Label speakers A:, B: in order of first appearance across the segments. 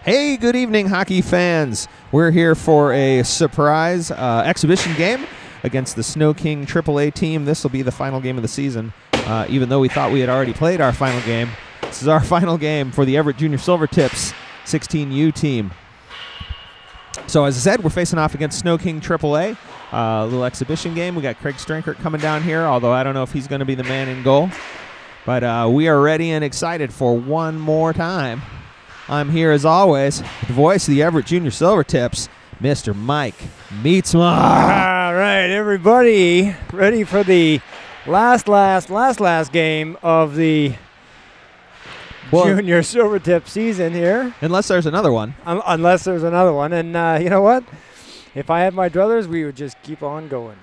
A: Hey, good evening, hockey fans. We're here for a surprise exhibition game against the SnoKing AAA team. This will be the final game of the season, even though we thought we had already played our final game. This is our final game for the Everett Junior Silvertips 16U team. So as I said, we're facing off against SnoKing AAA, a little exhibition game. We got Craig Strankert coming down here, although I don't know if he's going to be the man in goal. But we are ready and excited for one more time. I'm here, as always, with the voice of the Everett Junior Silvertips, Mr. Mike Meetsma.
B: All right, everybody, ready for the last game of the Junior Silvertip season here.
A: Unless there's another one.
B: Unless there's another one. And you know what? If I had my druthers, we would just keep on going.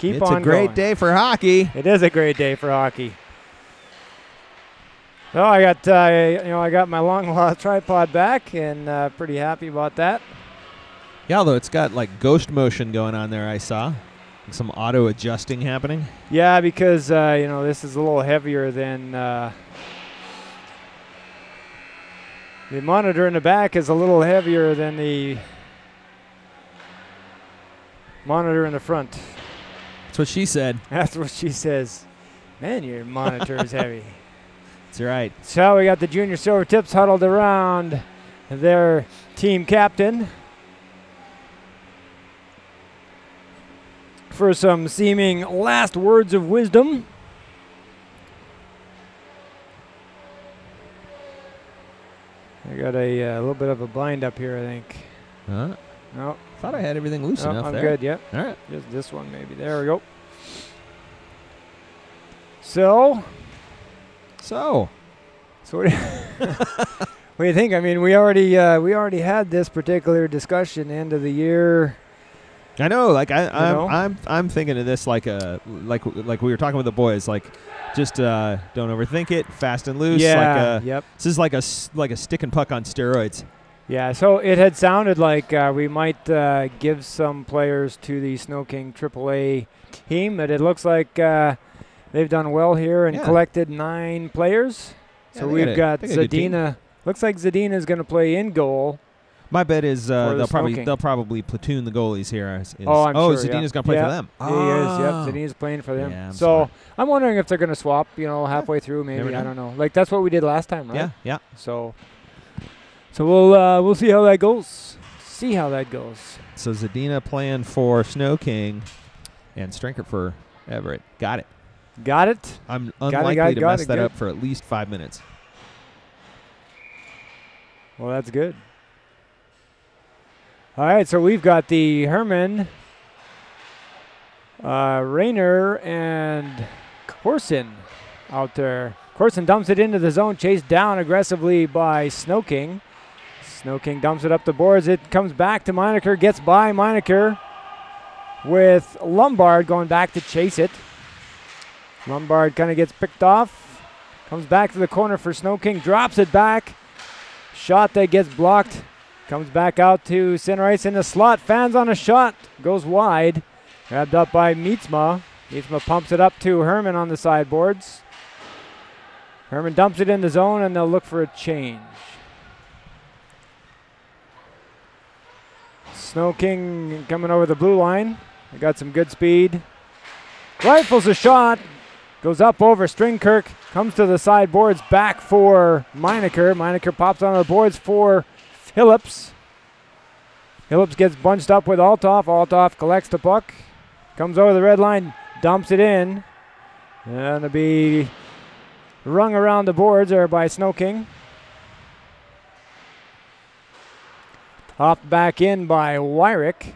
A: It's a great day for hockey.
B: It is a great day for hockey. So I got, I got my long-lost tripod back, and pretty happy about that.
A: Yeah, although it's got like ghost motion going on there, I saw. Like some auto-adjusting happening.
B: Yeah, because, this is a little heavier than... the monitor in the back is a little heavier than the monitor in the front.
A: That's what she said.
B: That's what she says. Man, your monitor is heavy.
A: That's right.
B: So we got the Junior Silvertips huddled around their team captain for some seeming last words of wisdom. I got a little bit of a bind up here, I think.
A: Huh?
B: No.
A: Thought I had everything loose enough
B: I'm
A: there.
B: good, yep.
A: All right.
B: Just this one maybe. There we go. So what do you think? I mean, we already had this particular discussion end of the year.
A: I know, like I'm thinking of this like we were talking with the boys, like just don't overthink it, fast and loose.
B: Yeah. Yep.
A: This is like a stick and puck on steroids.
B: Yeah. So it had sounded like we might give some players to the SnoKing AAA team, but it looks like they've done well here and collected 9 players. So we've got Zadina. Looks like Zadina is going to play in goal.
A: My bet is they'll probably platoon the goalies here.
B: I'm sure.
A: Zadina's going to play for them.
B: He is. Yep, Zadina's playing for them. Yeah, I'm wondering if they're going to swap. Halfway through, maybe. I don't know. Like that's what we did last time, right?
A: Yeah. Yeah.
B: So we'll see how that goes. So
A: Zadina playing for SnoKing, and Strankert for Everett. Got it.
B: Got it.
A: I'm unlikely to mess that up for at least 5 minutes.
B: Well, that's good. All right, so we've got the Herman, Rayner, and Corson out there. Corson dumps it into the zone, chased down aggressively by SnoKing. SnoKing dumps it up the boards. It comes back to Meinecker, gets by Meinecker with Lombard going back to chase it. Lombard kind of gets picked off, comes back to the corner for SnoKing, drops it back. Shot that gets blocked. Comes back out to center ice in the slot. Fans on a shot. Goes wide. Grabbed up by Meetsma. Meetsma pumps it up to Herman on the sideboards. Herman dumps it in the zone, and they'll look for a change. SnoKing coming over the blue line. They got some good speed. Rifles a shot. Goes up over Stringkirk. Comes to the sideboards. Back for Meinecker. Meinecker pops on the boards for Phillips. Phillips gets bunched up with Althoff. Althoff collects the puck. Comes over the red line. Dumps it in. And it'll be rung around the boards there by SnoKing. Hopped back in by Wyrick.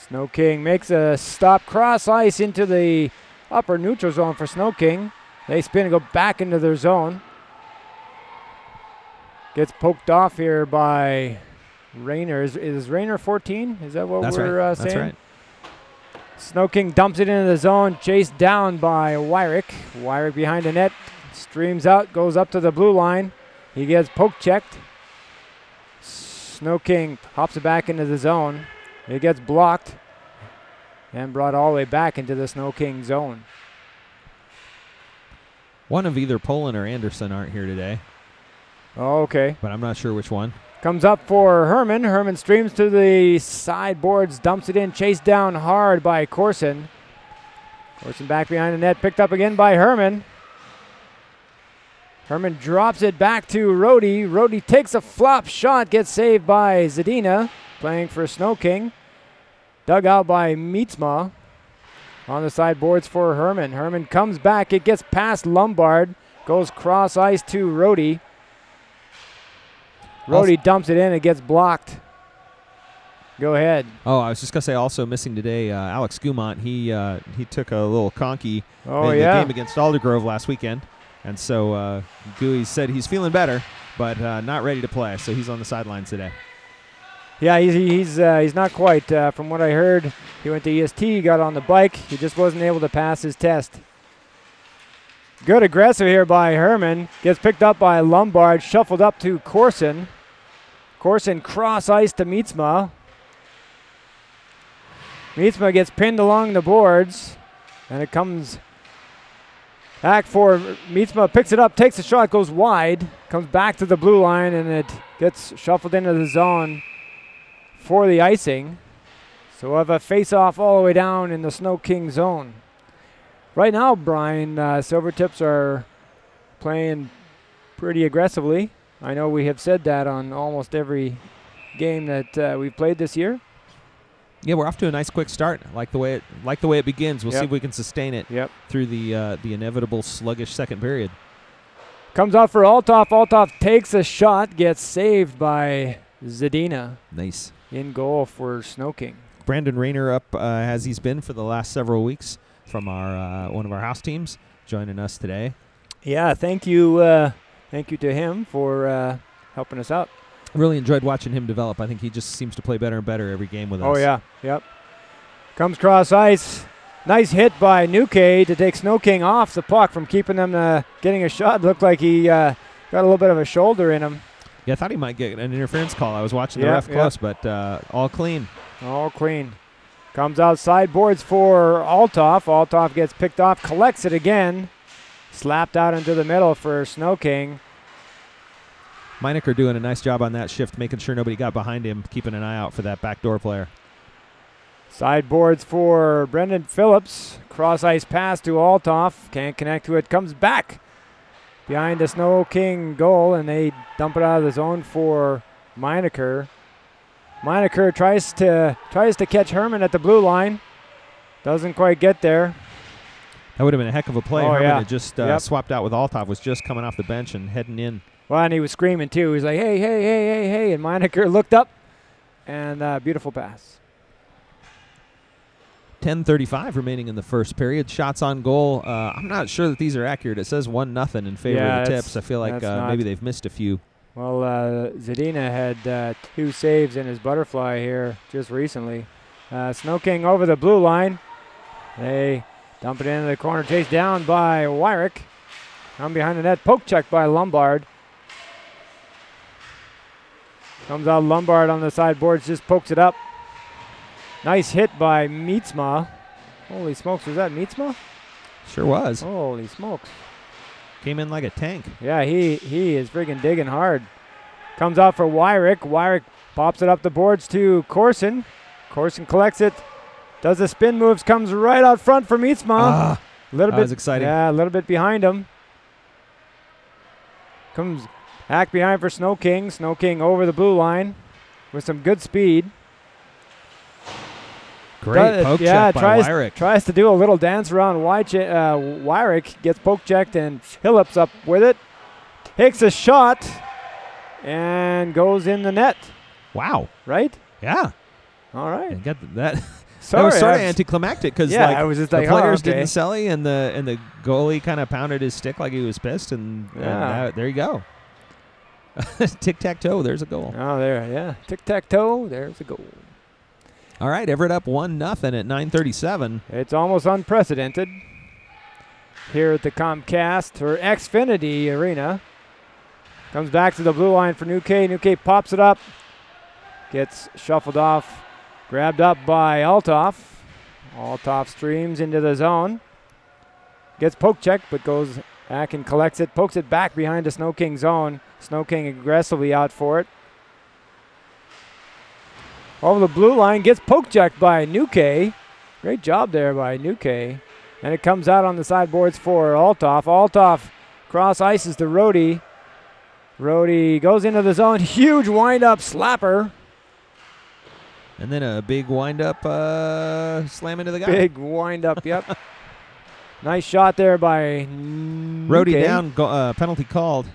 B: SnoKing makes a stop cross ice into the upper neutral zone for SnoKing. They spin and go back into their zone. Gets poked off here by Rayner. Is Rayner 14? Is that what we're saying?
A: That's right.
B: SnoKing dumps it into the zone, chased down by Wyrick. Wyrick behind the net, streams out, goes up to the blue line. He gets poke checked. SnoKing hops it back into the zone. It gets blocked and brought all the way back into the SnoKing zone.
A: One of either Poland or Anderson aren't here today,
B: Oh, okay.
A: but I'm not sure which one.
B: Comes up for Herman. Herman streams to the sideboards, dumps it in, chased down hard by Corson. Corson back behind the net, picked up again by Herman. Herman drops it back to Rhodey. Rhodey takes a flop shot, gets saved by Zadina, playing for SnoKing. Dug out by Mietzma. On the sideboards for Herman. Herman comes back, it gets past Lombard, goes cross ice to Rhodey. Rhodey dumps it in, it gets blocked. Go ahead.
A: Oh, I was just going to say also missing today, Alex Gumont. He took a little conky in the game against Aldergrove last weekend. And so Gooey said he's feeling better, but not ready to play. So he's on the sidelines today.
B: Yeah, he's not quite. From what I heard, he went to EST, got on the bike. He just wasn't able to pass his test. Good aggressive here by Herman. Gets picked up by Lombard, shuffled up to Corson. Corson cross ice to Mietzma. Mietzma gets pinned along the boards, and it comes back for Mietzma, picks it up, takes a shot, goes wide, comes back to the blue line, and it gets shuffled into the zone for the icing. So we'll have a face-off all the way down in the SnoKing zone. Right now, Brian, Silvertips are playing pretty aggressively. I know we have said that on almost every game that we've played this year.
A: Yeah, we're off to a nice quick start. Like the way it begins. We'll see if we can sustain it through the inevitable sluggish second period.
B: Comes out for Alof. Alof takes a shot, gets saved by Zadina.
A: Nice.
B: In goal for SnoKing.
A: Brandon Rayner up as he's been for the last several weeks from our one of our house teams, joining us today.
B: Yeah, thank you to him for helping us out.
A: Really enjoyed watching him develop. I think he just seems to play better and better every game with us.
B: Oh, yeah. Yep. Comes cross ice. Nice hit by Nuke to take SnoKing off the puck from keeping them getting a shot. Looked like he got a little bit of a shoulder in him.
A: Yeah, I thought he might get an interference call. I was watching the ref close, but all clean.
B: All clean. Comes outside boards for Alof. Alof gets picked off, collects it again. Slapped out into the middle for SnoKing.
A: Meinecker doing a nice job on that shift, making sure nobody got behind him, keeping an eye out for that backdoor player.
B: Sideboards for Brendan Phillips. Cross ice pass to Alof. Can't connect to it. Comes back behind the SnoKing goal, and they dump it out of the zone for Meinecker. Meinecker tries to catch Herman at the blue line. Doesn't quite get there.
A: That would have been a heck of a play.
B: Oh,
A: Herman had just swapped out with Alof, was just coming off the bench and heading in.
B: Well, and he was screaming too. He was like, hey, hey, hey, hey, hey. And Meinecker looked up, and beautiful pass.
A: 10:35 remaining in the first period. Shots on goal. I'm not sure that these are accurate. It says 1-0 in favor of the Tips. I feel like maybe they've missed a few.
B: Well, Zadina had 2 saves in his butterfly here just recently. SnoKing over the blue line. They dump it into the corner. Chased down by Wyrick. Come behind the net. Poke check by Lombard. Comes out Lombard on the sideboards. Just pokes it up. Nice hit by Mietzma. Holy smokes, was that Mietzma?
A: Sure was.
B: Holy smokes.
A: Came in like a tank.
B: Yeah, he is friggin' digging hard. Comes out for Wyrick. Wyrick pops it up the boards to Corson. Corson collects it. Does the spin moves. Comes right out front for Mietzma.
A: That was exciting.
B: Yeah, a little bit behind him. Comes back behind for SnoKing. SnoKing over the blue line with some good speed.
A: Great poke check by Wyrick.
B: Tries to do a little dance around Wyrick. Gets poke checked and Phillips up with it. Takes a shot and goes in the net.
A: Wow.
B: Right?
A: Yeah.
B: All right.
A: Get that.
B: Sorry,
A: that was sort of anticlimactic because
B: I was just
A: the
B: like,
A: players
B: okay.
A: didn't selly and the goalie kind of pounded his stick like he was pissed, and there you go. Tic-tac-toe, there's a goal.
B: Oh, there, yeah. Tic-tac-toe, there's a goal.
A: All right, Everett up 1-0 at 9:37.
B: It's almost unprecedented here at the Comcast or Xfinity Arena. Comes back to the blue line for Nuke. Nuke pops it up. Gets shuffled off. Grabbed up by Alof. Alof streams into the zone. Gets poke checked, but goes Akin collects it, pokes it back behind the SnoKing zone. SnoKing aggressively out for it. Over the blue line, gets poke checked by Nuke. Great job there by Nuke. And it comes out on the sideboards for Alof. Alof cross ices to Rody. Rody goes into the zone. Huge wind-up slapper.
A: And then a big wind-up slam into the guy.
B: Big wind-up, yep. Nice shot there by
A: Rody
B: Nuke.
A: down, penalty called.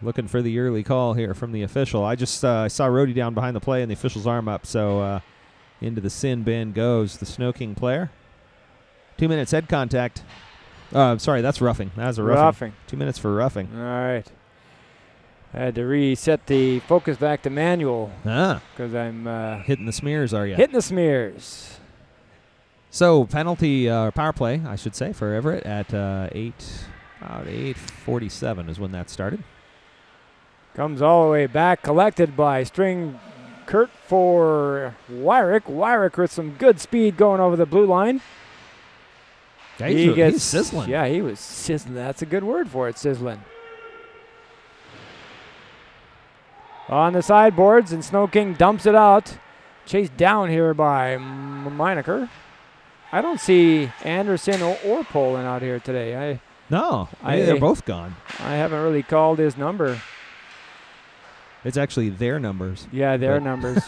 A: Looking for the early call here from the official. I just saw Rody down behind the play and the official's arm up, so into the sin bin goes the SnoKing player. 2 minutes head contact. Sorry, that's roughing. That was a roughing. 2 minutes for roughing.
B: All right. I had to reset the focus back to manual because I'm
A: hitting the smears, are you?
B: Hitting the smears.
A: So penalty power play, I should say, for Everett at 8:47 is when that started.
B: Comes all the way back, collected by String Kurt for Wyrick. Wyrick with some good speed going over the blue line.
A: Yeah, he's sizzling.
B: Yeah, he was sizzling. That's a good word for it, sizzling. On the sideboards, and SnoKing dumps it out. Chased down here by Meinecker. I don't see Anderson or Poland out here today.
A: They're both gone.
B: I haven't really called his number.
A: It's actually their numbers.
B: Yeah, their numbers.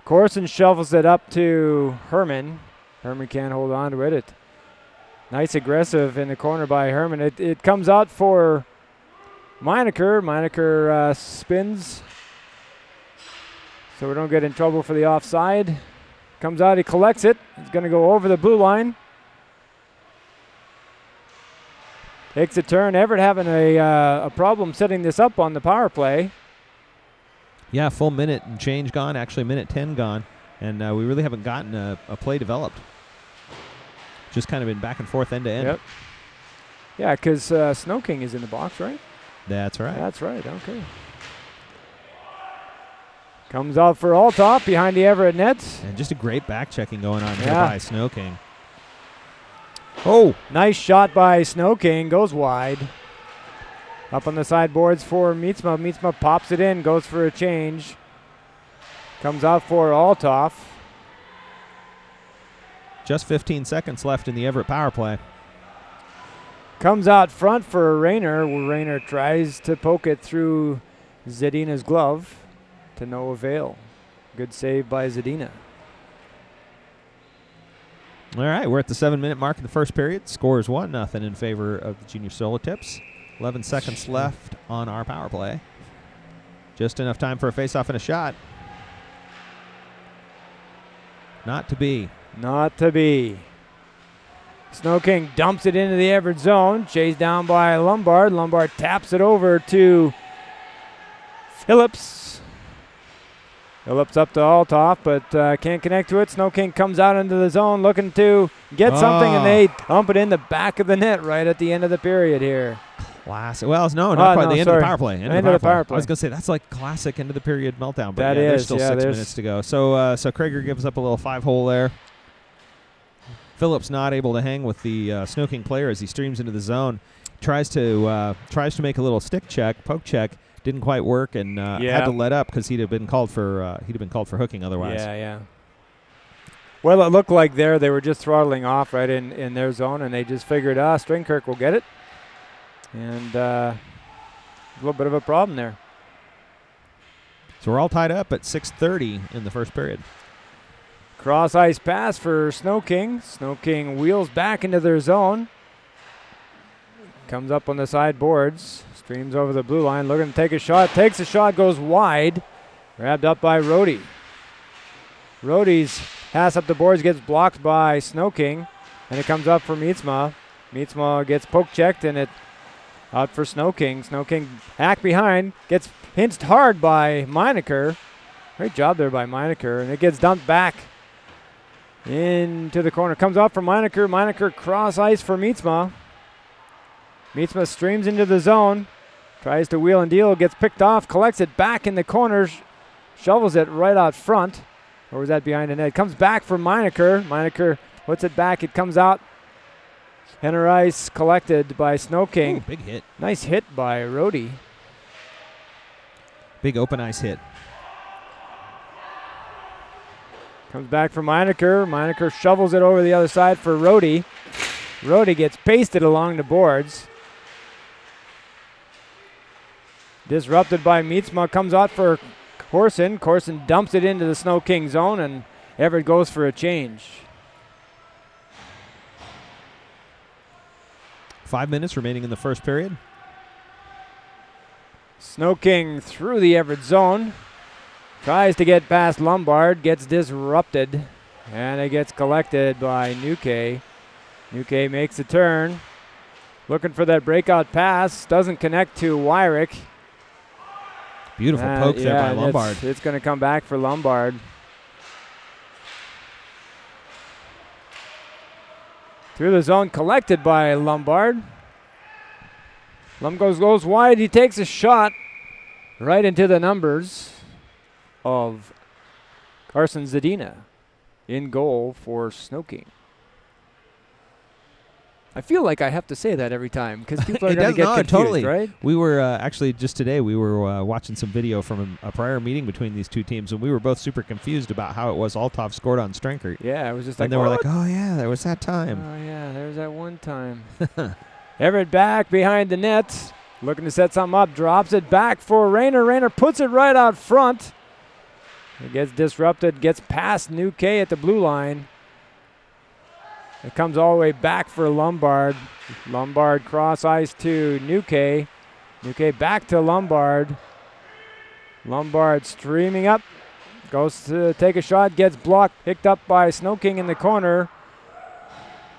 B: Corson shovels it up to Herman. Herman can't hold on to it. Nice aggressive in the corner by Herman. It comes out for Meinecker. Meinecker spins, so we don't get in trouble for the offside. Comes out, he collects it. He's going to go over the blue line. Takes a turn. Everett having a problem setting this up on the power play.
A: Yeah, full minute and change gone. Actually, minute 10 gone. And we really haven't gotten a play developed. Just kind of been back and forth end to end.
B: Yep. Yeah, because SnoKing is in the box, right?
A: That's right.
B: That's right, okay. Comes out for Alof behind the Everett net.
A: And just a great back checking going on here by SnoKing. Oh!
B: Nice shot by SnoKing, goes wide. Up on the sideboards for Mietzma. Mietzma pops it in, goes for a change. Comes out for Alof.
A: Just 15 seconds left in the Everett power play.
B: Comes out front for Rayner. Rayner tries to poke it through Zadina's glove to no avail. Good save by Zadina.
A: All right, we're at the 7-minute mark in the first period. Score is 1-0 in favor of the junior Silvertips. 11 seconds left on our power play. Just enough time for a face-off and a shot. Not to be.
B: Not to be. SnoKing dumps it into the Everett zone. Chased down by Lombard. Lombard taps it over to Phillips. Phillips up to Alof, but can't connect to it. SnoKing comes out into the zone looking to get something, and they dump it in the back of the net right at the end of the period here.
A: Classic. Well, no, not quite. The end of the power play.
B: End of the power play.
A: I was going to say, that's like classic end of the period meltdown. But
B: that
A: yeah,
B: is.
A: There's still 6 minutes to go. So Krager gives up a little 5-hole there. Phillips not able to hang with the SnoKing player as he streams into the zone. Tries to make a little stick check, poke check. Didn't quite work, and had to let up because he'd have been called for hooking otherwise.
B: Yeah. Well, it looked like they were just throttling off right in their zone, and they just figured, Stringkirk will get it. And a little bit of a problem there.
A: So we're all tied up at 6:30 in the first period.
B: Cross ice pass for SnoKing. SnoKing wheels back into their zone. Comes up on the sideboards. Streams over the blue line. Looking to take a shot. Takes a shot. Goes wide. Grabbed up by Rody. Rody's pass up the boards gets blocked by SnoKing. And it comes up for Mietzma. Mietzma gets poke checked, and it out for SnoKing. SnoKing hack behind. Gets pinched hard by Meinecker. Great job there by Meinecker. And it gets dumped back into the corner. Comes out for Meinecker. Meinecker cross ice for Mietzma. Mietzma streams into the zone. Tries to wheel and deal. Gets picked off. Collects it back in the corner. Shovels it right out front. Or was that behind the net? Comes back for Meinecker. Meinecker puts it back. It comes out. Henner ice collected by SnoKing.
A: Ooh, big hit.
B: Nice hit by Rody.
A: Big open ice hit.
B: Comes back for Meinecker. Meinecker shovels it over the other side for Rody. Rody gets pasted along the boards. Disrupted by Mietzma. Comes out for Corson. Corson dumps it into the SnoKing zone, and Everett goes for a change.
A: 5 minutes remaining in the first period.
B: SnoKing through the Everett zone. Tries to get past Lombard. Gets disrupted. And it gets collected by Nuke. Nuke makes a turn. Looking for that breakout pass. Doesn't connect to Wyrick.
A: Beautiful poke there by Lombard.
B: It's going to come back for Lombard. Through the zone, collected by Lombard. Goes wide. He takes a shot right into the numbers of Carson Zadina in goal for SnoKing. I feel like I have to say that every time because people are going to get confused,
A: totally.
B: Right?
A: We were actually just today, we were watching some video from a prior meeting between these two teams, and we were both super confused about how it was Althoff scored on Strenkert.
B: Yeah, it was just like,
A: and they were like, oh, yeah, there was that time.
B: Oh, yeah, there was that one time. Everett back behind the net, looking to set something up, drops it back for Rayner. Rayner puts it right out front. It gets disrupted, gets past Nuke at the blue line. It comes all the way back for Lombard. Lombard cross ice to Nuke. Nuke back to Lombard. Lombard streaming up. Goes to take a shot, gets blocked, picked up by SnoKing in the corner.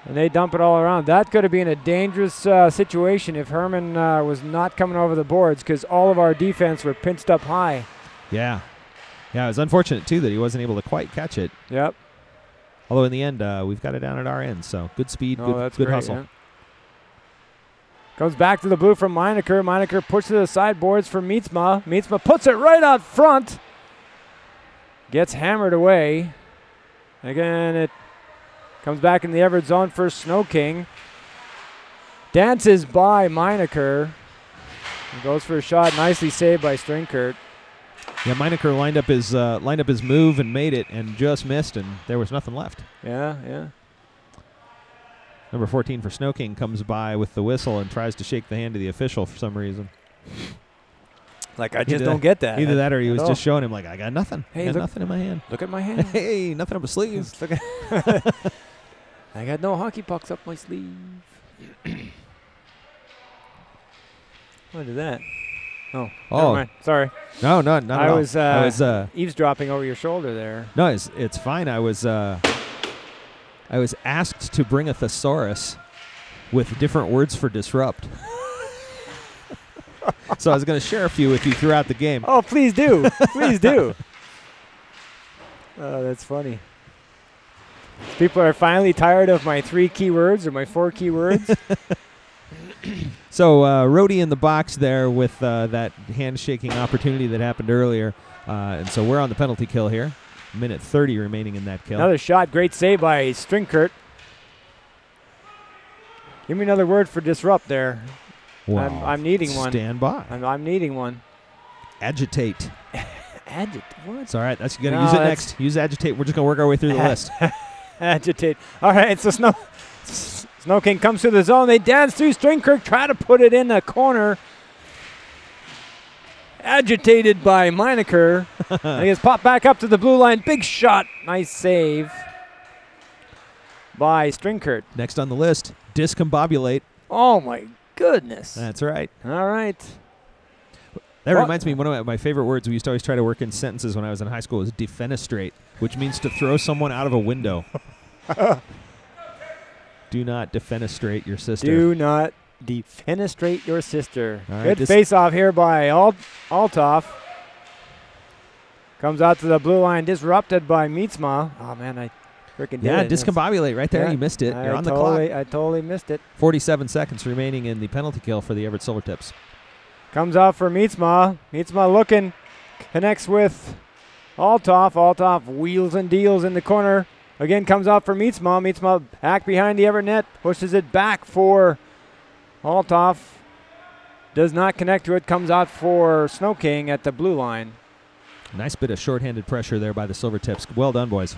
B: And they dump it all around. That could have been a dangerous situation if Herman was not coming over the boards because all of our defense were pinched up high.
A: Yeah. Yeah, it was unfortunate, too, that he wasn't able to quite catch it.
B: Yep.
A: Although in the end, we've got it down at our end, so good speed, good
B: great,
A: hustle.
B: Yeah. Goes back to the blue from Meinecker. Meinecker pushes the sideboards for Mietzma. Mietzma puts it right out front. Gets hammered away. Again, it comes back in the Everett zone for SnoKing. Dances by Meinecker. Goes for a shot. Nicely saved by Strenkert.
A: Yeah, Meinecker lined up his move and made it and just missed, and there was nothing left.
B: Yeah, yeah.
A: Number 14 for SnoKing comes by with the whistle and tries to shake the hand of the official for some reason.
B: Like, I just don't get that.
A: Either that or he was just showing him, like, I got nothing.
B: Hey,
A: I got nothing in my hand.
B: Look at my hand.
A: Hey, nothing up my sleeve.
B: Look at I got no hockey pucks up my sleeve. What is that? Oh, never mind. Sorry.
A: No, not at all.
B: I was eavesdropping over your shoulder there.
A: No, it's fine. I was asked to bring a thesaurus with different words for disrupt. So I was going to share a few with you throughout the game.
B: Oh, please do. Please do. Oh, that's funny. People are finally tired of my 3 keywords or my 4 keywords.
A: So Rody in the box there with that handshaking opportunity that happened earlier. And so we're on the penalty kill here. Minute 30 remaining in that kill.
B: Another shot. Great save by Strenkert. Give me another word for disrupt there.
A: Wow.
B: I'm needing one.
A: Stand by.
B: I'm needing one.
A: Agitate.
B: Agitate? What?
A: It's all right. That's you got to use it next. Use agitate. We're just going to work our way through the list.
B: Agitate. All right, so SnoKing comes to the zone. They dance through. Strenkert try to put it in the corner. Agitated by Meinecker. And he gets popped back up to the blue line. Big shot. Nice save by Strenkert.
A: Next on the list, discombobulate.
B: Oh, my goodness.
A: That's right.
B: All right.
A: That reminds me, one of my favorite words we used to always try to work in sentences when I was in high school was defenestrate, which means to throw someone out of a window. Do not defenestrate your sister.
B: Do not defenestrate your sister.
A: Right,
B: good face-off here by Althoff. Comes out to the blue line, disrupted by Mietzma. Oh, man, I freaking did it.
A: Yeah, discombobulate right there. Yeah, you missed it. You're on the clock.
B: I totally missed it.
A: 47 seconds remaining in the penalty kill for the Everett Silvertips.
B: Comes out for Mietzma. Mietzma looking. Connects with Alof wheels and deals in the corner. Again comes out for Mietzma. Mietzma back behind the Everett net. Pushes it back for Alof. Does not connect to it. Comes out for SnoKing at the blue line.
A: Nice bit of shorthanded pressure there by the Silvertips. Well done, boys.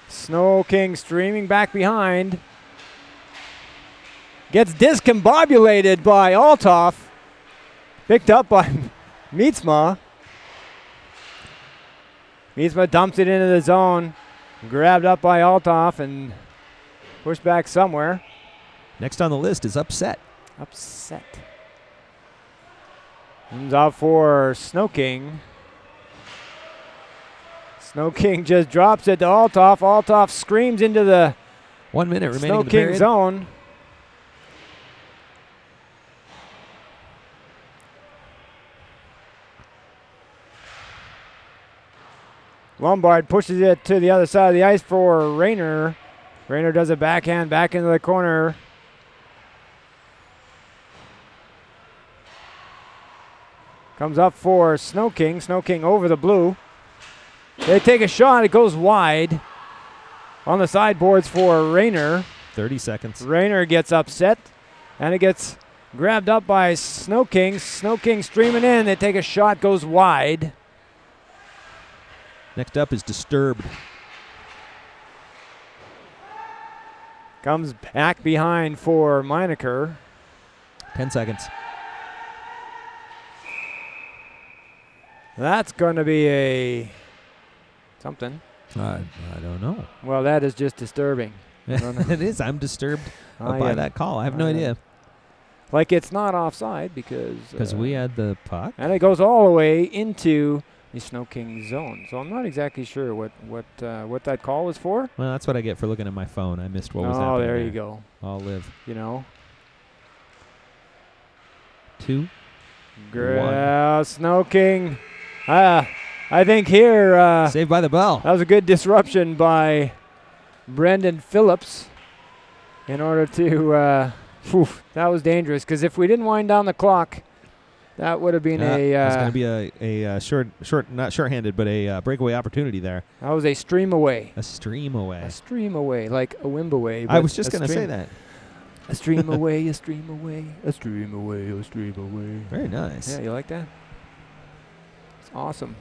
B: SnoKing streaming back behind. Gets discombobulated by Alof. Picked up by Mietzma. Mietzma dumps it into the zone. Grabbed up by Alof and pushed back somewhere.
A: Next on the list is Upset.
B: Upset. Comes out for SnoKing. SnoKing just drops it to Alof. Alof screams into the
A: 1 minute remaining in the
B: SnoKing
A: period.
B: zone. Lombard pushes it to the other side of the ice for Rayner. Rayner does a backhand back into the corner. Comes up for SnoKing. SnoKing over the blue. They take a shot. It goes wide. On the sideboards for Rayner.
A: 30 seconds.
B: Rayner gets upset. And it gets grabbed up by SnoKing. SnoKing streaming in. They take a shot. Goes wide.
A: Next up is Disturbed.
B: Comes back behind for Meinecker.
A: 10 seconds.
B: That's going to be a something.
A: I don't know.
B: Well, that is just disturbing.
A: It is. I'm disturbed by that call. I have no idea.
B: Like it's not offside because
A: we had the puck.
B: And it goes all the way into the SnoKing zone. So I'm not exactly sure what that call was for.
A: Well, that's what I get for looking at my phone. I missed what was happening.
B: Oh, there you go.
A: I'll live.
B: You know.
A: 2.
B: SnoKing. I think here.
A: Saved by the bell.
B: That was a good disruption by Brendan Phillips in order to. That was dangerous because if we didn't wind down the clock, that would have been
A: it's going to be a not shorthanded, but a breakaway opportunity there.
B: That was a stream away.
A: A stream away.
B: A stream away, like a wimb away.
A: I was just going to say that.
B: A stream away, a stream away, a stream away, a stream away.
A: Very nice.
B: Yeah, you like that? It's awesome.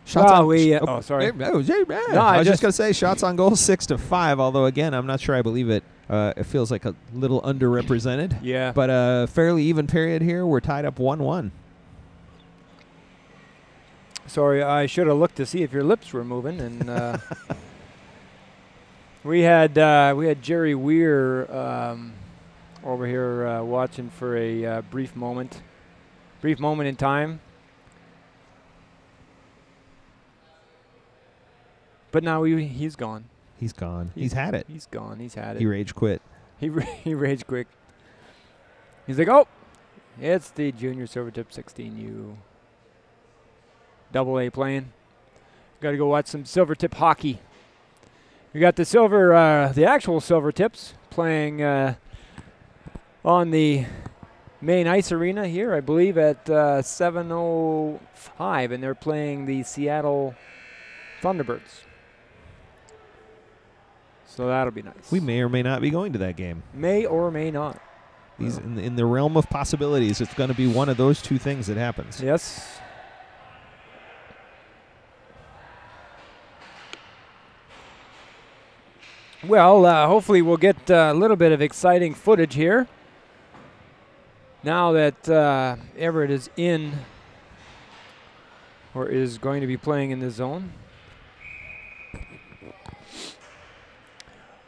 A: Shots on
B: sorry.
A: No, I was just going to say shots on goal 6-5, although, again, I'm not sure I believe it. It feels like a little underrepresented.
B: Yeah.
A: But a fairly even period here. We're tied up 1-1.
B: Sorry, I should have looked to see if your lips were moving. And we had Jerry Weir over here watching for a brief moment in time. But now he's gone.
A: He's gone. He's had it.
B: He's gone. He's had it.
A: He rage quit.
B: He rage quick. He's like, oh, it's the Junior Silvertips 16U AA playing. Got to go watch some Silvertip hockey. We got the actual Silvertips playing on the main ice arena here, I believe, at 7:05, and they're playing the Seattle Thunderbirds. So that'll be nice.
A: We may or may not be going to that game.
B: May or may not.
A: These in the realm of possibilities, it's going to be one of those two things that happens.
B: Yes. Well, hopefully we'll get a little bit of exciting footage here. Now that Everett is in, or is going to be playing in the zone.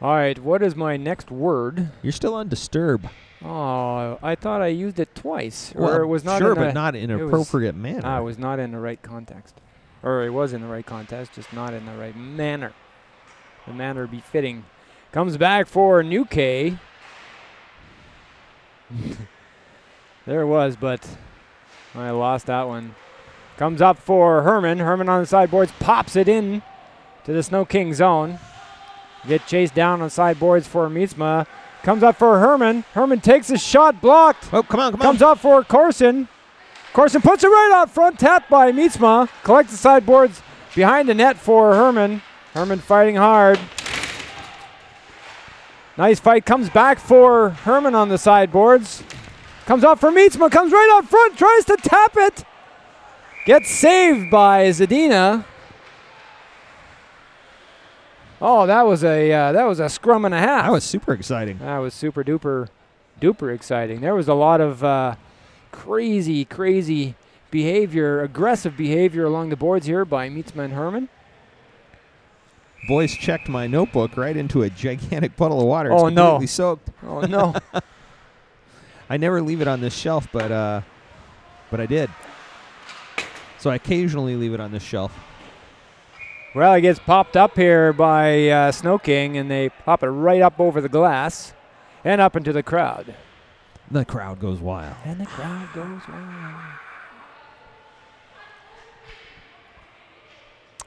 B: All right, what is my next word?
A: You're still on Disturb.
B: Oh, I thought I used it twice.
A: Well,
B: or it was not
A: sure,
B: in
A: but not in an appropriate manner.
B: It was not in the right context. Or it was in the right context, just not in the right manner. The manner befitting. Comes back for New K. There it was, but I lost that one. Comes up for Herman. Herman on the sideboards pops it in to the SnoKing zone. Get chased down on sideboards for Mietzma. Comes up for Herman. Herman takes a shot, blocked.
A: Oh, come on.
B: Comes up for Corson. Corson puts it right out front, tapped by Mietzma. Collects the sideboards behind the net for Herman. Herman fighting hard. Nice fight, comes back for Herman on the sideboards. Comes out for Mietzma, comes right out front, tries to tap it. Gets saved by Zadina. Oh, that was a scrum and a half.
A: That was super exciting.
B: That was super duper exciting. There was a lot of crazy behavior, aggressive behavior along the boards here by Mietzma and Herman.
A: Boys checked my notebook right into a gigantic puddle of water.
B: Oh,
A: it's completely soaked.
B: Oh, no.
A: I never leave it on this shelf, but I did. So I occasionally leave it on this shelf.
B: Well, it gets popped up here by SnoKing, and they pop it right up over the glass and up into the crowd.
A: The crowd goes wild.
B: And the crowd goes wild.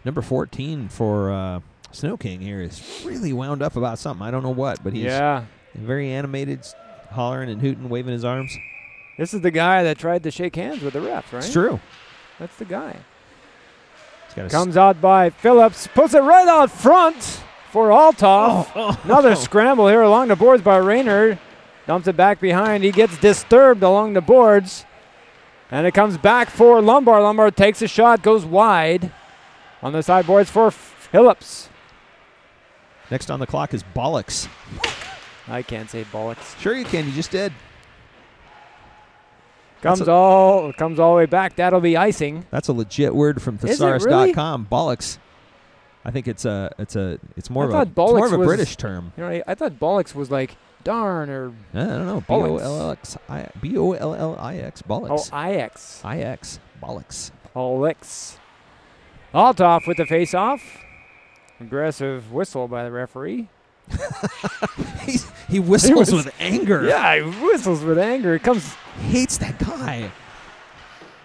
A: Number 14 for SnoKing here is really wound up about something. I don't know what, but he's very animated, hollering and hooting, waving his arms.
B: This is the guy that tried to shake hands with the ref, right?
A: It's true.
B: That's the guy. Comes out by Phillips, puts it right out front for Alof. Another scramble here along the boards by Rayner. Dumps it back behind. He gets disturbed along the boards. And it comes back for Lombard. Lombard takes a shot, goes wide on the sideboards for Phillips.
A: Next on the clock is Bollocks.
B: I can't say bollocks.
A: Sure you can. You just did.
B: Comes all the way back. That'll be icing.
A: That's a legit word from thesaurus.com. Bollocks. I think it's more of a British term.
B: You know, I thought bollocks was like darn or
A: I don't know. B-O-L-L-X. B-O-L-L-I-X. Bollocks.
B: Oh, I-X.
A: I-X. Bollocks.
B: Bollocks. Alof with the face-off. Aggressive whistle by the referee.
A: he whistles with anger.
B: Yeah, he whistles with anger.
A: Hates that guy.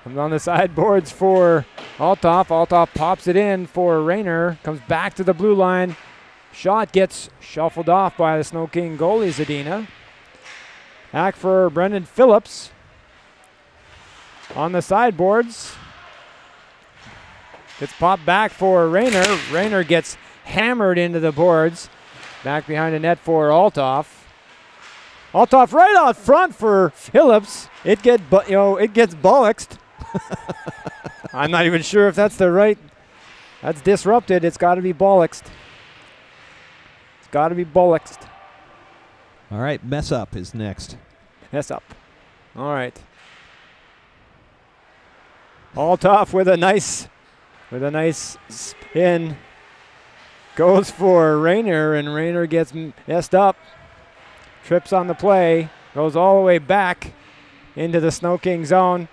B: Comes on the sideboards for Alof. Alof pops it in for Rayner. Comes back to the blue line. Shot gets shuffled off by the SnoKing goalie, Zadina. Back for Brendan Phillips. On the sideboards. Gets popped back for Rayner. Rayner gets hammered into the boards. Back behind the net for Alof. Alof right out front for Phillips. It gets bollocksed. I'm not even sure if that's the right. That's disrupted. It's got to be bollocksed. It's got to be bollocksed.
A: All right, mess up is next.
B: Mess up. All right. Alof with a nice spin. Goes for Rayner, and Rayner gets messed up. Trips on the play. Goes all the way back into the SnoKing zone.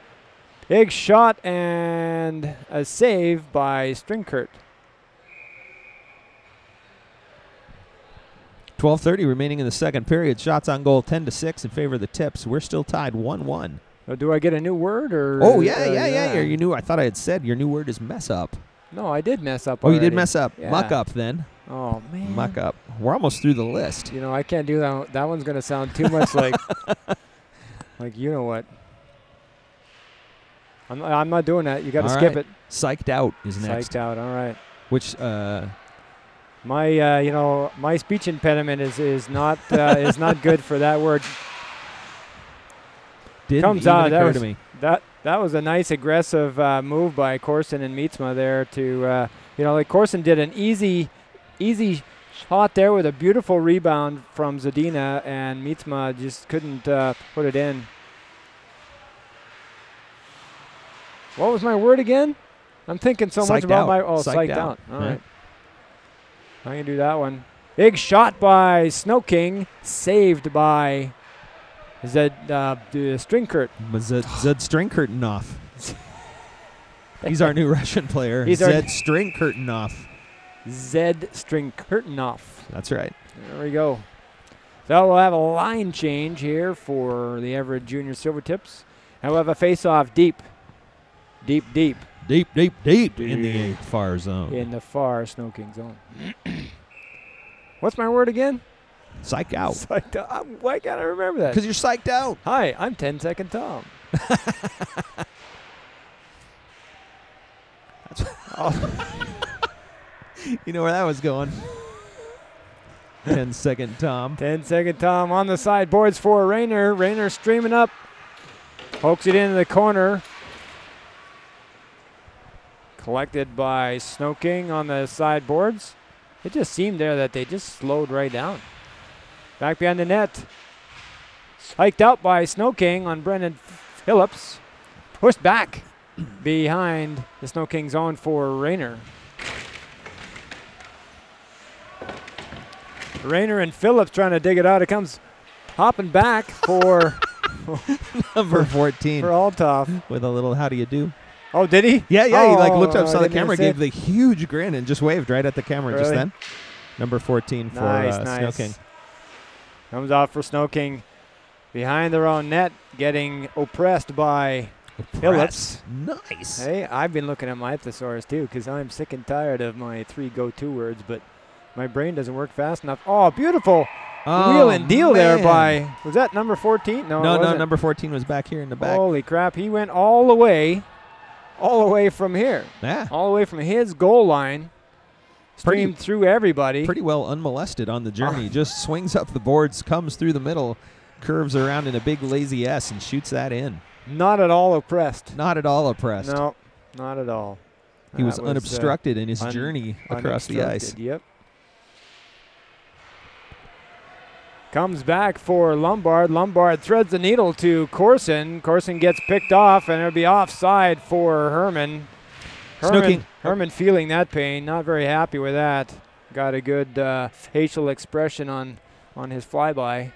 B: Big shot and a save by Strinkert.
A: 12:30 remaining in the second period. Shots on goal 10-6 in favor of the Tips. We're still tied 1-1.
B: So do I get a new word or?
A: Oh yeah. You knew. I thought I had said your new word is mess up.
B: No, I did mess up.
A: Oh, you did mess up.
B: Yeah.
A: Muck up then.
B: Oh man.
A: Muck up. We're almost through the list.
B: You know, I can't do that. That one's gonna sound too much like you know what. I'm not doing that. You got to skip it.
A: Psyched out is next.
B: Psyched out. All right.
A: Which
B: my speech impediment is not good for that word.
A: Comes out. That occur to me.
B: That was a nice aggressive move by Corson and Mietzma there to Corson did an easy shot there with a beautiful rebound from Zadina, and Mietzma just couldn't put it in. What was my word again? I'm thinking so much about my psyched out. All right. I can do that one. Big shot by SnoKing, saved by Zed Strinkert.
A: Zed Stringkurtenov. He's our new Russian player. Zed Stringkurtenov.
B: Zed Stringkurtenov.
A: That's right.
B: There we go. So we'll have a line change here for the Everett Junior Silvertips. And we'll have a face-off deep in
A: the far zone.
B: In the far SnoKing zone. What's my word again?
A: Psyched out.
B: Psyched out. Why can't I remember that?
A: Because you're psyched out.
B: Hi, I'm 10 Second Tom.
A: You know where that was going. 10-second Tom.
B: 10-second Tom on the sideboards for Rayner. Rayner streaming up. Pokes it into the corner. Collected by SnoKing on the sideboards. It just seemed there that they just slowed right down. Back behind the net. Hiked out by SnoKing on Brendan Phillips. Pushed back behind the SnoKing zone for Rayner. Rayner and Phillips trying to dig it out. It comes hopping back for
A: number 14
B: for Althoff
A: with a little how do you do.
B: Oh, did he?
A: Yeah, he like looked up, saw the
B: didn't
A: camera,
B: see
A: gave
B: it.
A: the huge grin, and just waved right at the camera just
B: Really?
A: then. Number 14 for
B: Nice.
A: SnoKing.
B: Comes off for SnoKing behind their own net, getting oppressed by Phillips.
A: Nice.
B: Hey, I've been looking at my thesaurus too because I'm sick and tired of my 3 go-to words, but my brain doesn't work fast enough. Oh, beautiful wheel and deal there by, was that number 14? No,
A: no, number 14 was back here in the back.
B: Holy crap, he went all the way from here.
A: Yeah.
B: All the way from his goal line. Streamed through everybody.
A: Pretty well unmolested on the journey. Just swings up the boards, comes through the middle, curves around in a big lazy S and shoots that in.
B: Not at all oppressed.
A: Not at all oppressed.
B: No, not at all.
A: He was unobstructed in his journey across the ice.
B: Yep. Comes back for Lombard. Lombard threads the needle to Corson. Corson gets picked off, and it'll be offside for Herman. Herman feeling that pain, not very happy with that. Got a good facial expression on his flyby.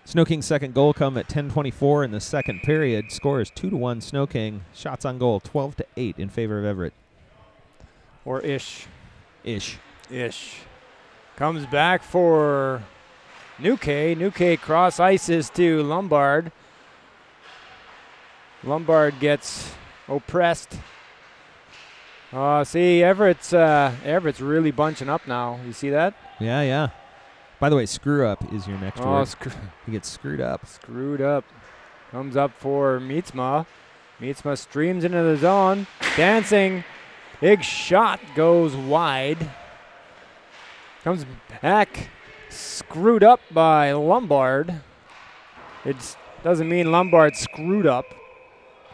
A: SnoKing's second goal come at 10:24 in the second period. Score is 2-1 SnoKing. Shots on goal 12-8 in favor of Everett.
B: Or ish.
A: Ish.
B: Comes back for Nuke. Nuke cross ices to Lombard. Lombard gets oppressed. See, Everett's really bunching up now. You see that?
A: Yeah. By the way, screw up is your next word. He gets screwed up.
B: Screwed up. Comes up for Mietzma. Mietzma streams into the zone. Dancing. Big shot goes wide. Comes back. Screwed up by Lombard. It doesn't mean Lombard screwed up,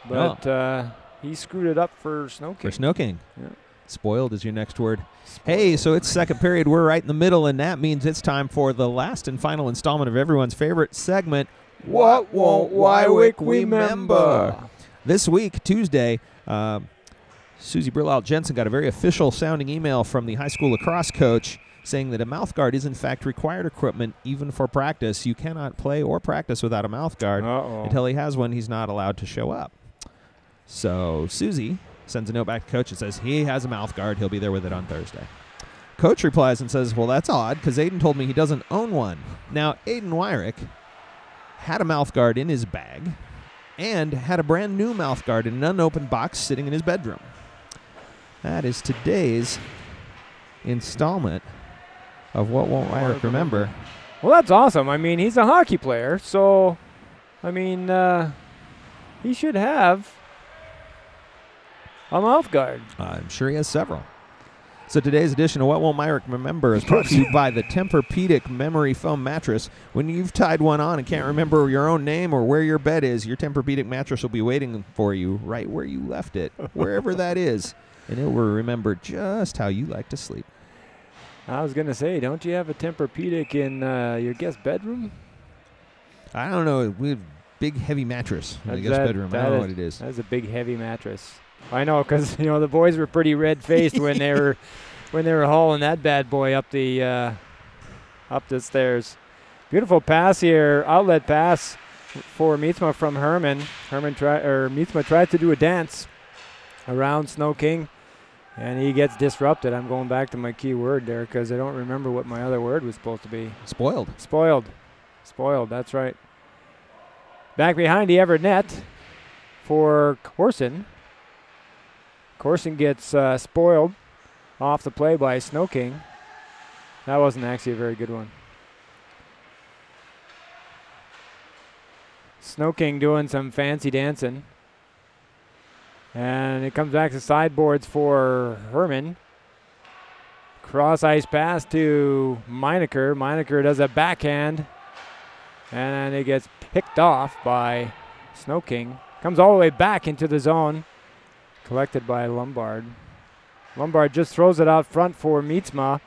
B: but he screwed it up for SnoKing.
A: For SnoKing.
B: Yeah.
A: Spoiled is your next word. Hey, so it's second period. We're right in the middle, and that means it's time for the last and final installment of everyone's favorite segment, What Won't Wywick Remember? This week, Tuesday, Susie Brillout-Jensen got a very official-sounding email from the high school lacrosse coach saying that a mouthguard is, in fact, required equipment even for practice. You cannot play or practice without a mouthguard. Until he has one, he's not allowed to show up. So Susie sends a note back to coach and says he has a mouthguard. He'll be there with it on Thursday. Coach replies and says, well, that's odd because Aiden told me he doesn't own one. Now, Aiden Wyrick had a mouthguard in his bag and had a brand new mouthguard in an unopened box sitting in his bedroom. That is today's installment of What Won't Wyrick Remember.
B: Well, that's awesome. I mean, he's a hockey player, so, I mean, he should have a mouthguard.
A: I'm sure he has several. So today's edition of What Won't Myrick Remember is brought to you by the Tempur-Pedic Memory Foam Mattress. When you've tied one on and can't remember your own name or where your bed is, your Tempur-Pedic mattress will be waiting for you right where you left it, wherever that is, and it will remember just how you like to sleep.
B: I was going to say, don't you have a Tempur-Pedic in your guest bedroom?
A: I don't know. We have big, heavy mattress in the guest bedroom. I don't know what it is.
B: That's a big, heavy mattress. I know, because the boys were pretty red-faced when they were hauling that bad boy up the stairs. Beautiful pass here, outlet pass for Mietzma from Herman. Mietzma tried to do a dance around SnoKing, and he gets disrupted. I'm going back to my key word there because I don't remember what my other word was supposed to be.
A: Spoiled.
B: Spoiled. That's right. Back behind the Everett net for Corson. Corson gets spoiled off the play by SnoKing. That wasn't actually a very good one. SnoKing doing some fancy dancing. And it comes back to sideboards for Herman. Cross ice pass to Meinecker. Meinecker does a backhand. And it gets picked off by SnoKing. Comes all the way back into the zone. Collected by Lombard. Lombard just throws it out front for Mietzma.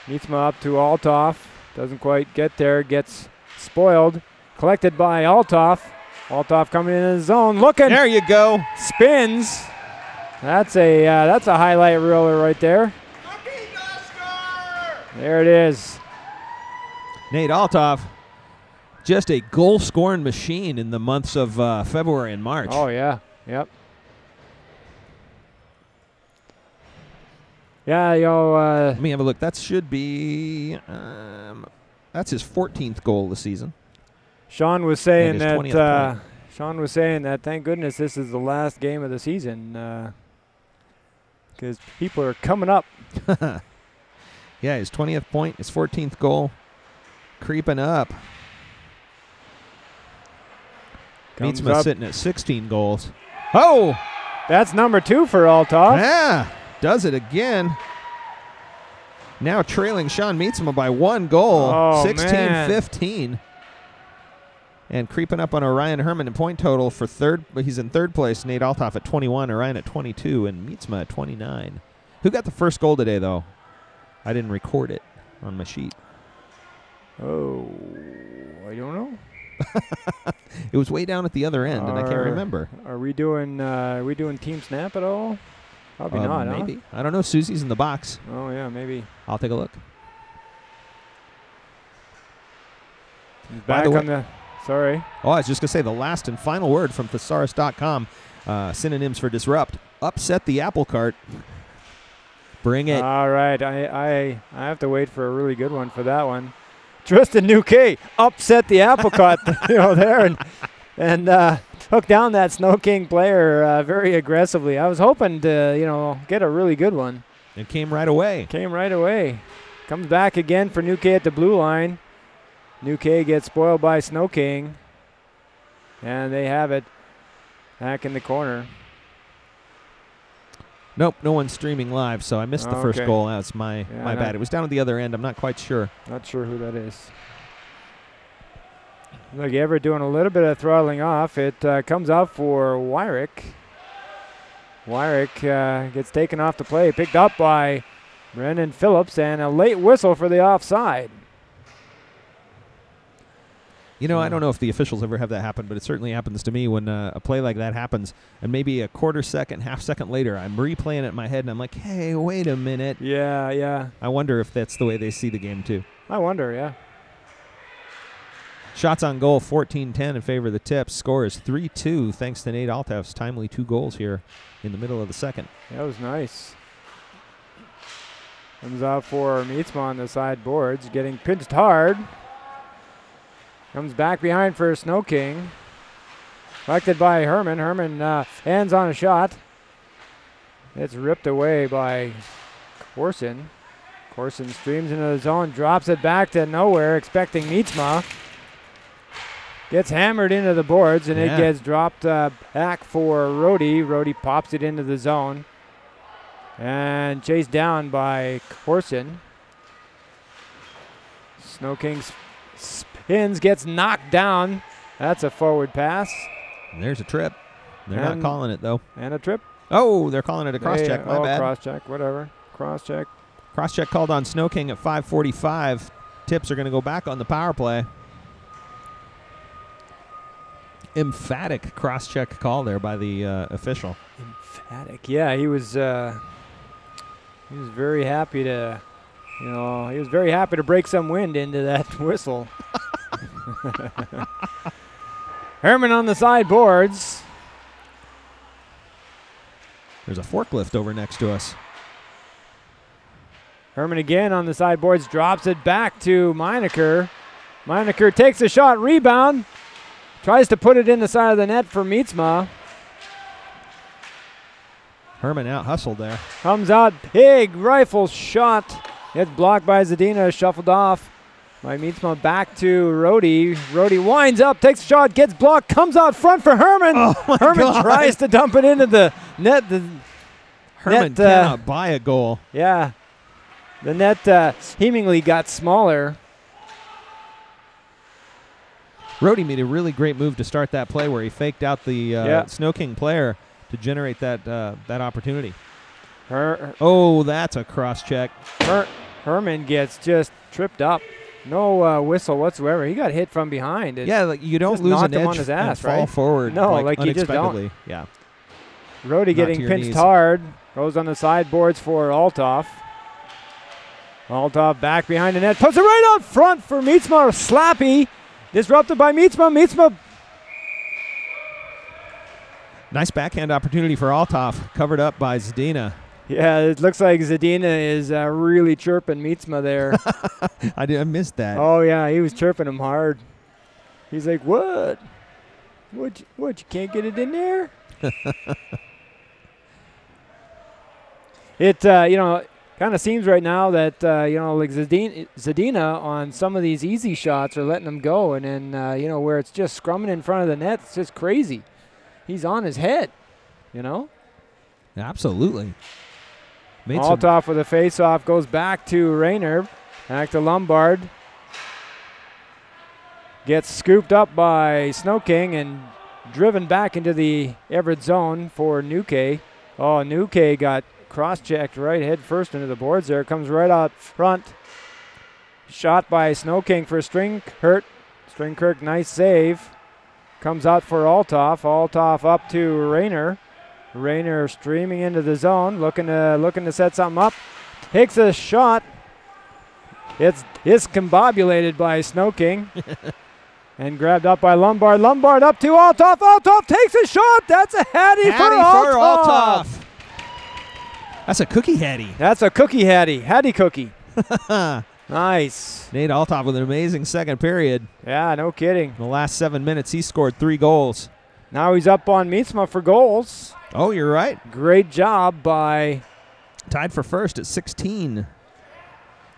B: Mietzma up to Althoff. Doesn't quite get there. Gets spoiled. Collected by Althoff. Althoff coming in the zone. Looking.
A: There you go.
B: Spins. That's a highlight reeler right there. There it is.
A: Nate Althoff, just a goal-scoring machine in the months of February and March.
B: Oh, yeah. Yep. Yeah,
A: let me have a look. That should be that's his 14th goal of the season.
B: Sean was saying
A: that
B: thank goodness this is the last game of the season because people are coming up.
A: Yeah, his 20th point, his 14th goal, creeping up. Mietzma sitting at 16 goals. Oh!
B: That's number 2 for Althoff.
A: Yeah, does it again. Now trailing Sean Mietzma by 1 goal, 16-15. And creeping up on Orion Herman in point total for third. He's in third place. Nate Althoff at 21, Orion at 22, and Mietzma at 29. Who got the first goal today, though? I didn't record it on my sheet.
B: Oh, I don't know.
A: It was way down at the other end, and I can't remember.
B: Are we doing Team Snap at all? Probably not,
A: maybe.
B: Huh?
A: I don't know. Susie's in the box.
B: Oh, yeah, maybe.
A: I'll take a look.
B: He's back on the... Sorry.
A: Oh, I was just going to say the last and final word from thesaurus.com. Synonyms for disrupt. Upset the apple cart. Bring it.
B: All right. I have to wait for a really good one for that one. Tristan Nuque upset the apple cart there and hooked down that SnoKing player very aggressively. I was hoping to, get a really good one.
A: It came right away.
B: Comes back again for Nuque at the blue line. Nuque gets spoiled by SnoKing. And they have it back in the corner.
A: Nope, no one's streaming live, so I missed the first goal. That's my bad. It was down at the other end. I'm not quite sure.
B: Not sure who that is. Look, Everett doing a little bit of throttling off. It comes out for Wyrick. Wyrick gets taken off the play, picked up by Brendan Phillips, and a late whistle for the offside.
A: I don't know if the officials ever have that happen, but it certainly happens to me when a play like that happens, and maybe a quarter second, half second later, I'm replaying it in my head, and I'm like, hey, wait a minute.
B: Yeah.
A: I wonder if that's the way they see the game, too.
B: I wonder, yeah.
A: Shots on goal, 14-10 in favor of the Tips. Score is 3-2, thanks to Nate Althoff's timely 2 goals here in the middle of the second.
B: That was nice. Comes out for Mietzma on the side boards, getting pinched hard. Comes back behind for SnoKing. Collected by Herman. Herman hands on a shot. It's ripped away by Corson. Corson streams into the zone, drops it back to nowhere, expecting Mietzma. Gets hammered into the boards, and it gets dropped back for Rhodey. Rhodey pops it into the zone. And chased down by Corson. SnoKing spins, gets knocked down. That's a forward pass.
A: And there's a trip. They're not calling it, though.
B: And a trip.
A: Oh, they're calling it a cross-check. My bad.
B: Cross-check, whatever. Cross-check.
A: Cross-check called on SnoKing at 5:45. Tips are going to go back on the power play. Emphatic cross-check call there by the official.
B: Emphatic. Yeah, he was very happy to, he was very happy to break some wind into that whistle. Herman on the sideboards.
A: There's a forklift over next to us.
B: Herman again on the sideboards, drops it back to Meinecker. Meinecker takes a shot, rebound. Tries to put it in the side of the net for Mietzma.
A: Herman out hustled there.
B: Comes out, big rifle shot. It's blocked by Zadina, shuffled off by Mietzma back to Rody. Rody winds up, takes a shot, gets blocked, comes out front for Herman.
A: Oh
B: Herman tries to dump it into the net.
A: Herman cannot buy a goal.
B: Yeah. The net seemingly got smaller.
A: Rody made a really great move to start that play where he faked out the SnoKing player to generate that opportunity. That's a cross check.
B: Herman gets just tripped up. No whistle whatsoever. He got hit from behind.
A: Like you don't lose an edge
B: on his ass,
A: and fall forward.
B: No,
A: like
B: you just
A: unexpectedly.
B: don't.
A: Yeah.
B: Rody getting pinched hard. Goes on the sideboards for Alof. Alof back behind the net. Puts it right out front for Mietzma. Slappy. Disrupted by Mietzma. Mietzma.
A: Nice backhand opportunity for Alof. Covered up by Zadina.
B: Yeah, it looks like Zadina is really chirping Mietzma there.
A: I missed that.
B: Oh, yeah, he was chirping him hard. He's like, what? What, you can't get it in there? It, kind of seems right now that, like Zadina on some of these easy shots are letting him go. And then, where it's just scrumming in front of the net, it's just crazy. He's on his head,
A: Absolutely.
B: Alof with a face-off goes back to Rayner. Back to Lombard. Gets scooped up by SnoKing and driven back into the Everett zone for Nuke. Oh, Nuke got cross-checked right head first into the boards there. Comes right out front. Shot by SnoKing for Stringkirk. Stringkirk, nice save. Comes out for Alof. Alof up to Rayner. Rayner streaming into the zone, looking to set something up. Takes a shot. It's discombobulated by SnoKing. And grabbed up by Lombard. Lombard up to Alof. Alof takes a shot. That's a hattie for Alof.
A: That's a cookie hattie.
B: That's a cookie hattie. Hattie cookie. Nice.
A: Nate Alof with an amazing second period.
B: Yeah, no kidding.
A: In the last 7 minutes, he scored 3 goals.
B: Now he's up on Mietzma for goals.
A: Oh, you're right.
B: Great job by...
A: Tied for first at 16.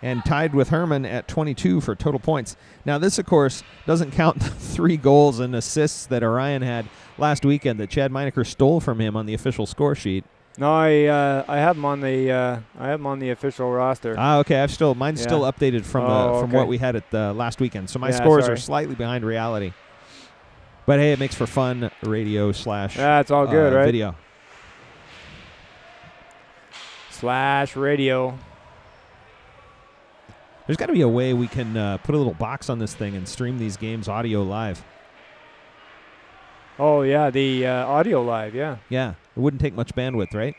A: And tied with Herman at 22 for total points. Now, this, of course, doesn't count the 3 goals and assists that Orion had last weekend that Chad Meinecker stole from him on the official score sheet.
B: No, I have him on the official roster.
A: Okay. Mine's still updated from what we had at the last weekend. So my scores are slightly behind reality. But hey, it makes for fun radio /
B: it's all good, right?
A: Video.
B: / radio.
A: There's got to be a way we can put a little box on this thing and stream these games audio live.
B: Oh, yeah, the audio live, yeah.
A: Yeah, it wouldn't take much bandwidth, right?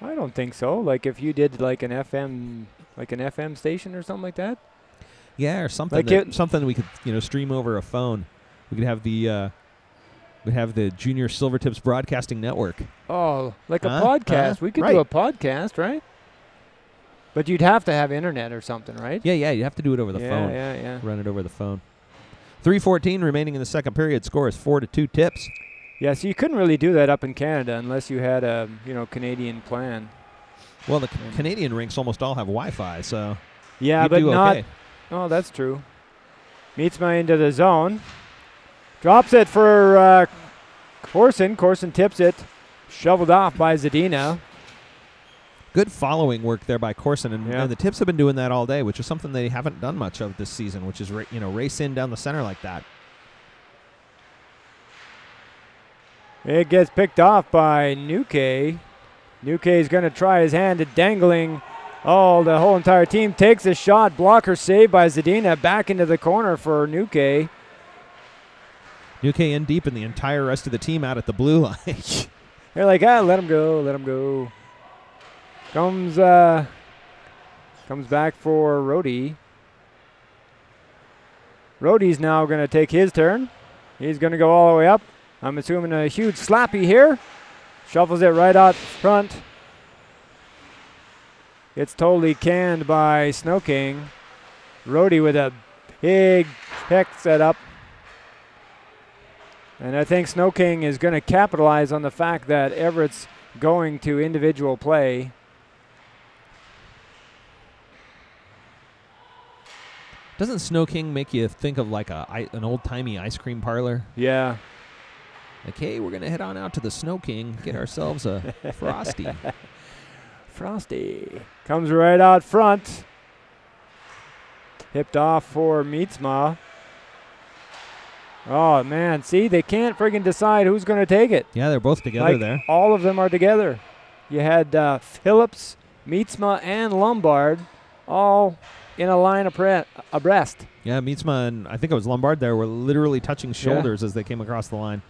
B: I don't think so. Like if you did like an FM station or something like that.
A: Yeah, or something something we could stream over a phone. We could have the Junior Silvertips Broadcasting Network.
B: Oh, like a podcast. We could do a podcast, right? But you'd have to have internet or something, right?
A: Yeah, you have to do it over the phone.
B: Yeah.
A: Run it over the phone. 3:14 remaining in the second period. Score is 4-2 Tips.
B: Yeah, so you couldn't really do that up in Canada unless you had a Canadian plan.
A: Well, the Canadian rinks almost all have Wi-Fi, so
B: yeah, but not.
A: Okay.
B: Oh, that's true. Mietzma into the zone. Drops it for Corson. Corson tips it. Shoveled off by Zadina.
A: Good following work there by Corson, and the Tips have been doing that all day, which is something they haven't done much of this season, which is race in down the center like that.
B: It gets picked off by Nuke. Nuke is going to try his hand at dangling. Oh, the whole entire team takes a shot. Blocker saved by Zadina. Back into the corner for Nuke.
A: Nuke in deep, and the entire rest of the team out at the blue line.
B: They're like, let him go, let him go. Comes back for Rody. Rody's now going to take his turn. He's going to go all the way up. I'm assuming a huge slappy here. Shuffles it right out front. It's totally canned by SnoKing. Rody with a big pick set up. And I think SnoKing is going to capitalize on the fact that Everett's going to individual play.
A: Doesn't SnoKing make you think of like an old-timey ice cream parlor?
B: Yeah.
A: Like, hey, we're going to head on out to the SnoKing, get ourselves a Frosty.
B: Frosty comes right out front. Hipped off for Mietzma. Oh, man. See, they can't friggin' decide who's going to take it.
A: Yeah, they're both together there.
B: All of them are together. You had Phillips, Mietzma, and Lombard all in a line abreast.
A: Yeah, Mietzma and I think it was Lombard there were literally touching shoulders as they came across the line.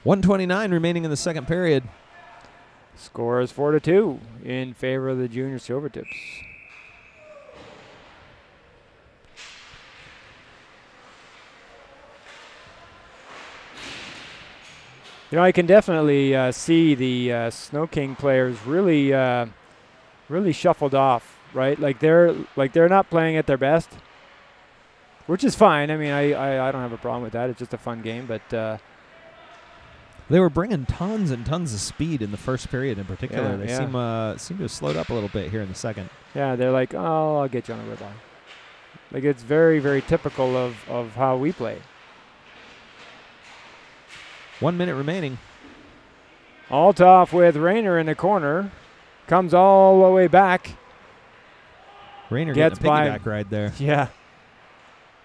A: 1:29 remaining in the second period.
B: Score is 4-2 in favor of the junior Silvertips. You know, I can definitely see the SnoKing players really, really shuffled off, right? Like they're not playing at their best, which is fine. I mean, I don't have a problem with that. It's just a fun game, but
A: they were bringing tons and tons of speed in the first period, in particular. They seem to have slowed up a little bit here in the second. Yeah,
B: they're like, oh, I'll get you on a red line. Like it's very, very typical of how we play.
A: 1 minute remaining.
B: Altoff with Rayner in the corner. Comes all the way back.
A: Rayner gets a piggyback ride there.
B: Yeah.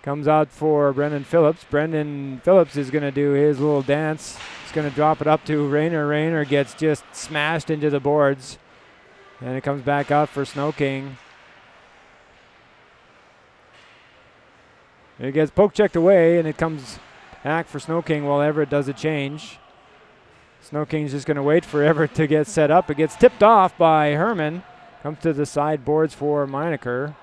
B: Comes out for Brendan Phillips. Brendan Phillips is going to do his little dance. He's going to drop it up to Rayner. Rayner gets just smashed into the boards. And it comes back out for SnoKing. It gets poke checked away, and it comes back for SnoKing while Everett does a change. SnoKing's just going to wait for Everett to get set up. It gets tipped off by Herman. Comes to the side boards for Meinecker.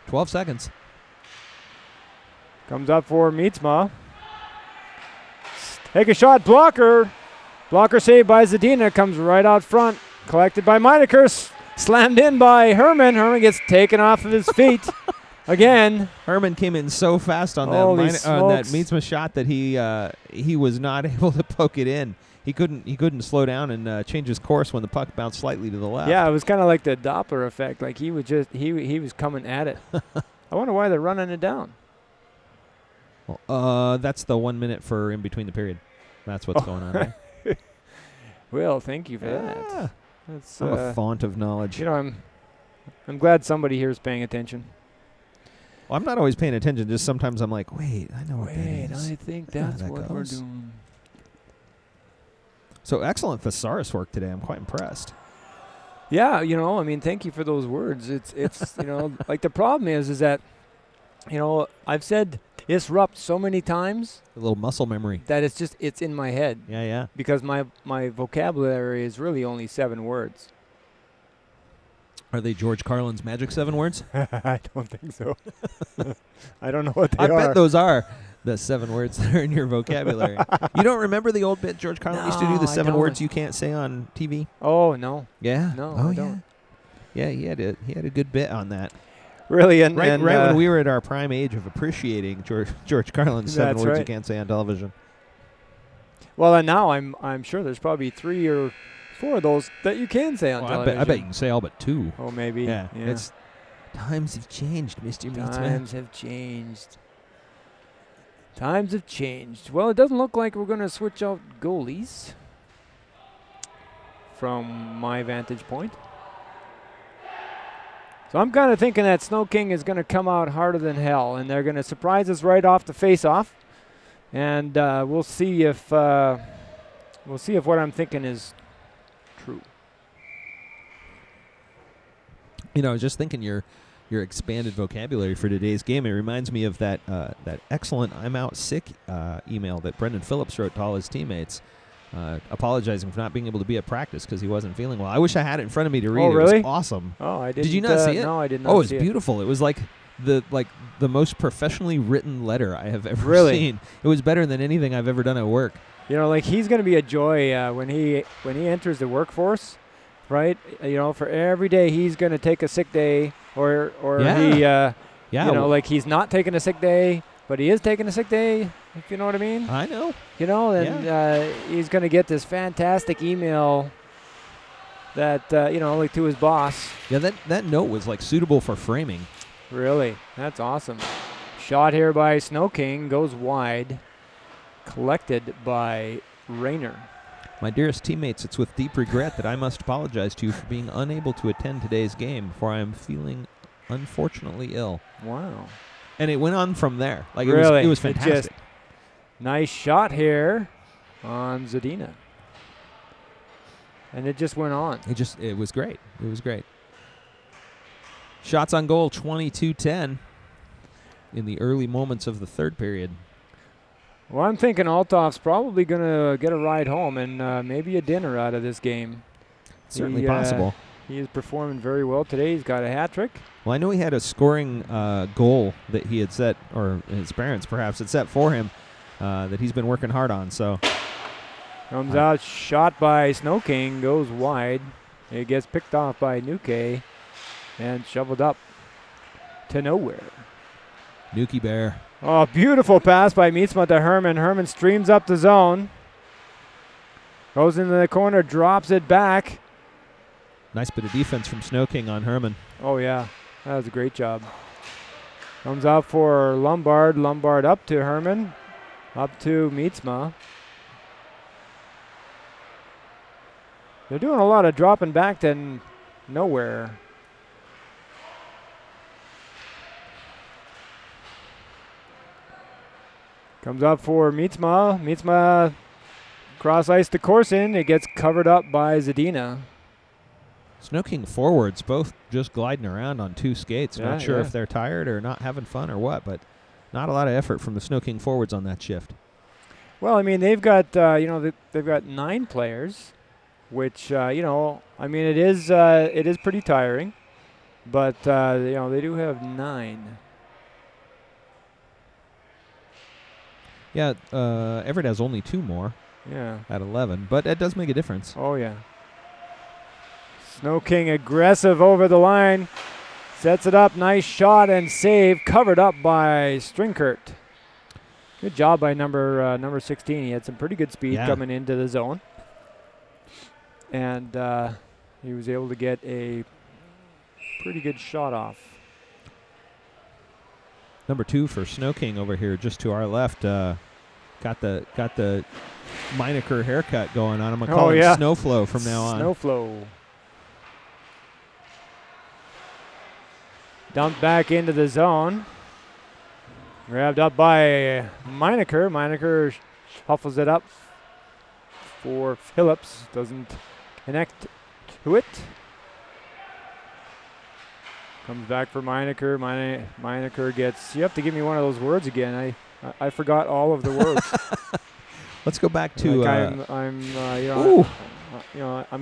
A: 12 seconds.
B: Comes up for Mietzma. Take a shot, blocker. Blocker saved by Zadina. Comes right out front. Collected by Meinecker. Slammed in by Herman. Herman gets taken off of his feet. Again,
A: Herman came in so fast on that Mietzma shot that he was not able to poke it in. He couldn't slow down and change his course when the puck bounced slightly to the left.
B: Yeah, it was kind of like the Doppler effect. Like he was coming at it. I wonder why they're running it down.
A: Well, that's the 1 minute for in between the period. That's what's going on there.
B: Well, thank you for that. That's
A: I'm a font of knowledge.
B: You know, I'm glad somebody here is paying attention.
A: Well, I'm not always paying attention. Just sometimes I'm like, wait, I know what that is.
B: I think that's what we're doing.
A: So excellent thesaurus work today. I'm quite impressed.
B: Yeah, you know, I mean, thank you for those words. It's you know, like the problem is that, you know, I've said disrupt so many times.
A: A little muscle memory.
B: That it's in my head.
A: Yeah.
B: Because my vocabulary is really only 7 words.
A: Are they George Carlin's magic 7 words?
B: I don't think so. I don't know what they are.
A: I bet those are the 7 words that are in your vocabulary. You don't remember the old bit George Carlin used to do, the 7 words you can't say on TV?
B: Oh, no.
A: Yeah?
B: No,
A: oh,
B: I don't.
A: Yeah, he had a good bit on that.
B: Really?
A: Right when we were at our prime age of appreciating George Carlin's 7 words you can't say on television.
B: Well, and now I'm sure there's probably 3 or 4 of those that you can say on television.
A: I bet you can say all but 2.
B: Oh, maybe.
A: Yeah. It's times have changed, Mr. Mietzma.
B: Times have changed. Times have changed. Well, it doesn't look like we're going to switch out goalies from my vantage point. So I'm kind of thinking that SnoKing is going to come out harder than hell, and they're going to surprise us right off the face-off. And we'll see if what I'm thinking is true.
A: You know, I was just thinking your expanded vocabulary for today's game. It reminds me of that excellent "I'm out sick" email that Brendan Phillips wrote to all his teammates, apologizing for not being able to be at practice because he wasn't feeling well. I wish I had it in front of me to read.
B: Oh, really?
A: It was awesome.
B: Oh, I didn't.
A: Did you not see it?
B: No, I did not.
A: Oh, it was beautiful. It was like the most professionally written letter I have ever seen. It was better than anything I've ever done at work.
B: You know, like he's going to be a joy when he enters the workforce, right? You know, for every day he's going to take a sick day, or you know, like he's not taking a sick day, but he is taking a sick day. If you know what I mean.
A: I know.
B: You know, and he's going to get this fantastic email that like to his boss.
A: Yeah, that note was like suitable for framing.
B: Really, that's awesome. Shot here by SnoKing goes wide, collected by Rayner.
A: My dearest teammates, it's with deep regret that I must apologize to you for being unable to attend today's game, for I am feeling unfortunately ill.
B: Wow.
A: And it went on from there. Like
B: really?
A: It was fantastic.
B: Nice shot here on Zadina. And it just went on.
A: It was great. It was great. Shots on goal, 22-10 in the early moments of the third period.
B: Well, I'm thinking Althoff's probably going to get a ride home and maybe a dinner out of this game.
A: Certainly possible.
B: He is performing very well today. He's got a hat trick.
A: Well, I know he had a scoring goal that he had set, or his parents perhaps had set for him, that he's been working hard on. So
B: comes out, shot by SnoKing, goes wide. It gets picked off by Nuke and shoveled up to nowhere.
A: Nuke Bear.
B: Oh, beautiful pass by Mietzma to Herman. Herman streams up the zone. Goes into the corner, drops it back.
A: Nice bit of defense from SnoKing on Herman.
B: Oh, yeah. That was a great job. Comes out for Lombard. Lombard up to Herman. Up to Mietzma. They're doing a lot of dropping back to nowhere. Comes up for Mietzma. Mietzma cross ice to Corson. It gets covered up by Zadina.
A: SnoKing forwards both just gliding around on two skates.
B: Yeah,
A: not sure if they're tired or not having fun or what, but not a lot of effort from the SnoKing forwards on that shift.
B: Well, I mean, they've got they've got 9 players, which I mean, it is pretty tiring, but they do have 9.
A: Yeah, Everett has only 2 more.
B: Yeah.
A: At 11, but that does make a difference.
B: Oh yeah. SnoKing aggressive over the line, sets it up, nice shot and save, covered up by Stringkert. Good job by number 16. He had some pretty good speed coming into the zone, and he was able to get a pretty good shot off.
A: Number 2 for SnoKing over here, just to our left, got the Meinecker haircut going on. I'm gonna call him Snowflow from now on.
B: Snowflow. Dumped back into the zone. Grabbed up by Meinecker. Meinecker shuffles it up for Phillips. Doesn't connect to it. Comes back for Meinecker. Meinecker gets. You have to give me one of those words again. I forgot all of the words.
A: Let's go back to.
B: I'm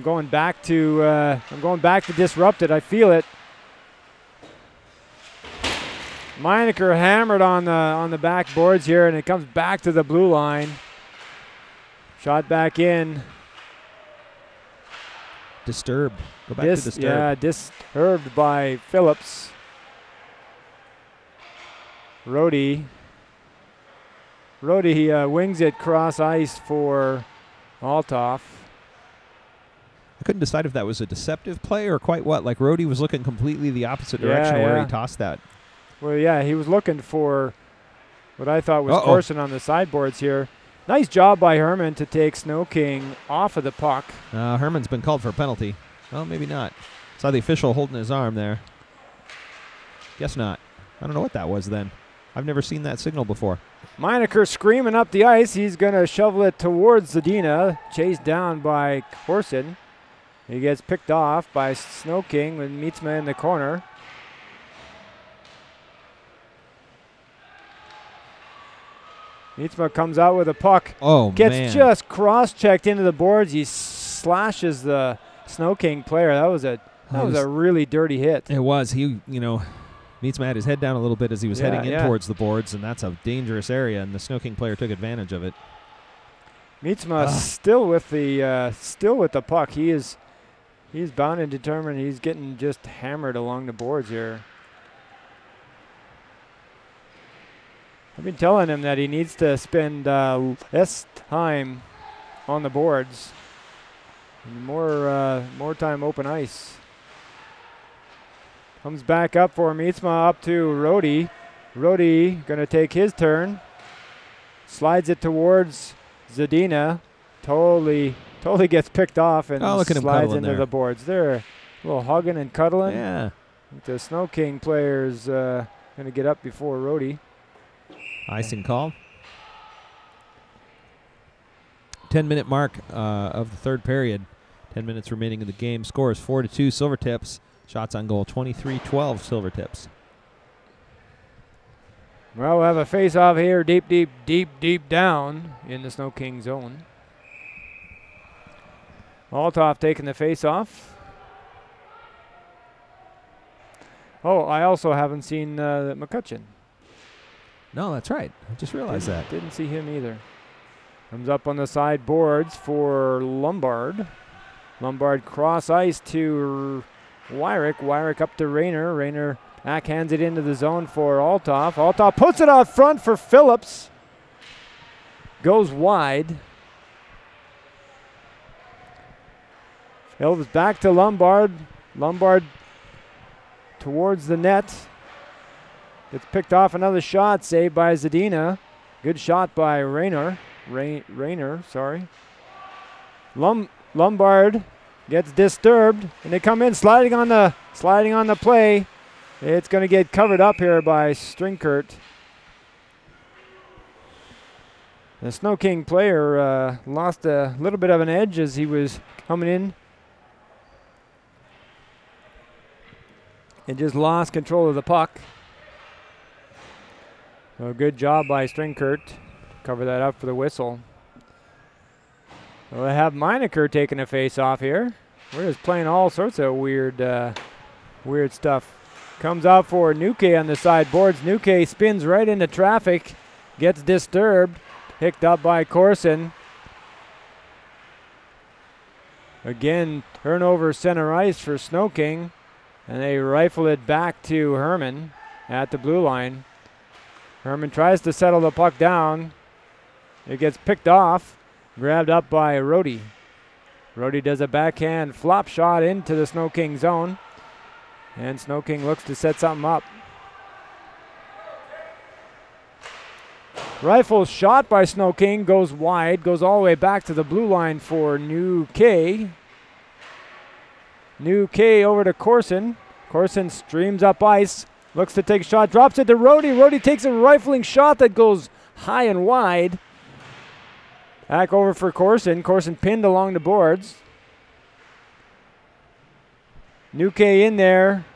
B: going back to Disrupted. I feel it. Meinecker hammered on the backboards here, and it comes back to the blue line. Shot back in.
A: Disturbed. Go back to Disturbed.
B: Yeah, disturbed by Phillips. Rhodey wings it cross ice for Althoff.
A: I couldn't decide if that was a deceptive play or quite what. Like Rhodey was looking completely the opposite direction where he tossed that.
B: Well, yeah, he was looking for what I thought was Corson on the sideboards here. Nice job by Herman to take SnoKing off of the puck.
A: Herman's been called for a penalty. Well, maybe not. Saw the official holding his arm there. Guess not. I don't know what that was then. I've never seen that signal before.
B: Meinecker screaming up the ice. He's going to shovel it towards Zadina. Chased down by Corson. He gets picked off by SnoKing with Mietzma in the corner. Mietzma comes out with a puck.
A: Oh,
B: Gets just cross-checked into the boards. He slashes the SnoKing player. That was a really dirty hit.
A: It was. Mietzma had his head down a little bit as he was heading in towards the boards, and that's a dangerous area, and the SnoKing player took advantage of it.
B: Mietzma still with the puck. He's bound and determined. He's getting just hammered along the boards here. I've been telling him that he needs to spend less time on the boards. More time open ice. Comes back up for Mietzma, up to Rody. Rody going to take his turn. Slides it towards Zadina. Totally gets picked off and slides into the boards. They're a little hugging and cuddling.
A: Yeah.
B: The SnoKing player's going to get up before Rody.
A: Icing call. 10-minute mark of the third period. 10 minutes remaining in the game. Score is 4-2 Silvertips. Shots on goal 23-12 Silvertips.
B: Well, we'll have a face-off here deep down in the SnoKing zone. Alof taking the face-off. Oh, I also haven't seen McCutcheon.
A: No, that's right. I just realized that.
B: Didn't see him either. Comes up on the side boards for Lombard. Lombard cross ice to Wyrick. Wyrick up to Rayner. Rayner backhands it into the zone for Alof. Alof puts it out front for Phillips. Goes wide. Phillips back to Lombard. Lombard towards the net. It's picked off another shot, saved by Zadina. Good shot by Rayner. Rayner, sorry. Lombard gets disturbed, and they come in sliding on the play. It's going to get covered up here by Strinkert. The SnoKing player lost a little bit of an edge as he was coming in. And just lost control of the puck. So good job by Strinkert. Cover that up for the whistle. We'll have Meinecker taking a face off here. We're just playing all sorts of weird stuff. Comes out for Nuke on the side boards. Nuke spins right into traffic. Gets disturbed. Picked up by Corson. Again, turnover center ice for SnoKing. And they rifle it back to Herman at the blue line. Herman tries to settle the puck down. It gets picked off. Grabbed up by Rody. Rody does a backhand flop shot into the SnoKing zone. And SnoKing looks to set something up. Rifle shot by SnoKing goes wide. Goes all the way back to the blue line for Nuke. Nuke over to Corson. Corson streams up ice. Looks to take a shot. Drops it to Rody. Rody takes a rifling shot that goes high and wide. Back over for Corson. Corson pinned along the boards. Nuke in there.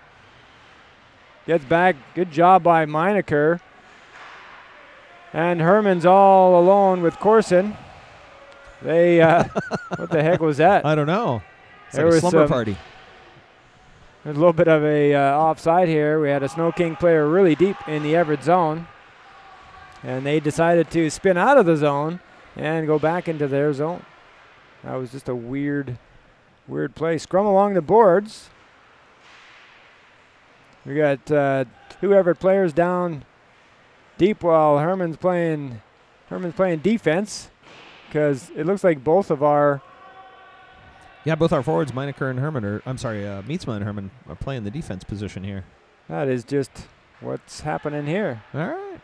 B: Gets back. Good job by Meinecker. And Herman's all alone with Corson. They, what the heck was that?
A: I don't know. It's like a slumber party.
B: There's a little bit of a offside here. We had a SnoKing player really deep in the Everett zone. And they decided to spin out of the zone and go back into their zone. That was just a weird play. Scrum along the boards. We got two Everett players down deep while Herman's playing defense, because it looks like both our
A: forwards, Meinecker and Herman, Mietzma and Herman are playing the defense position here.
B: That is just what's happening here.
A: All right.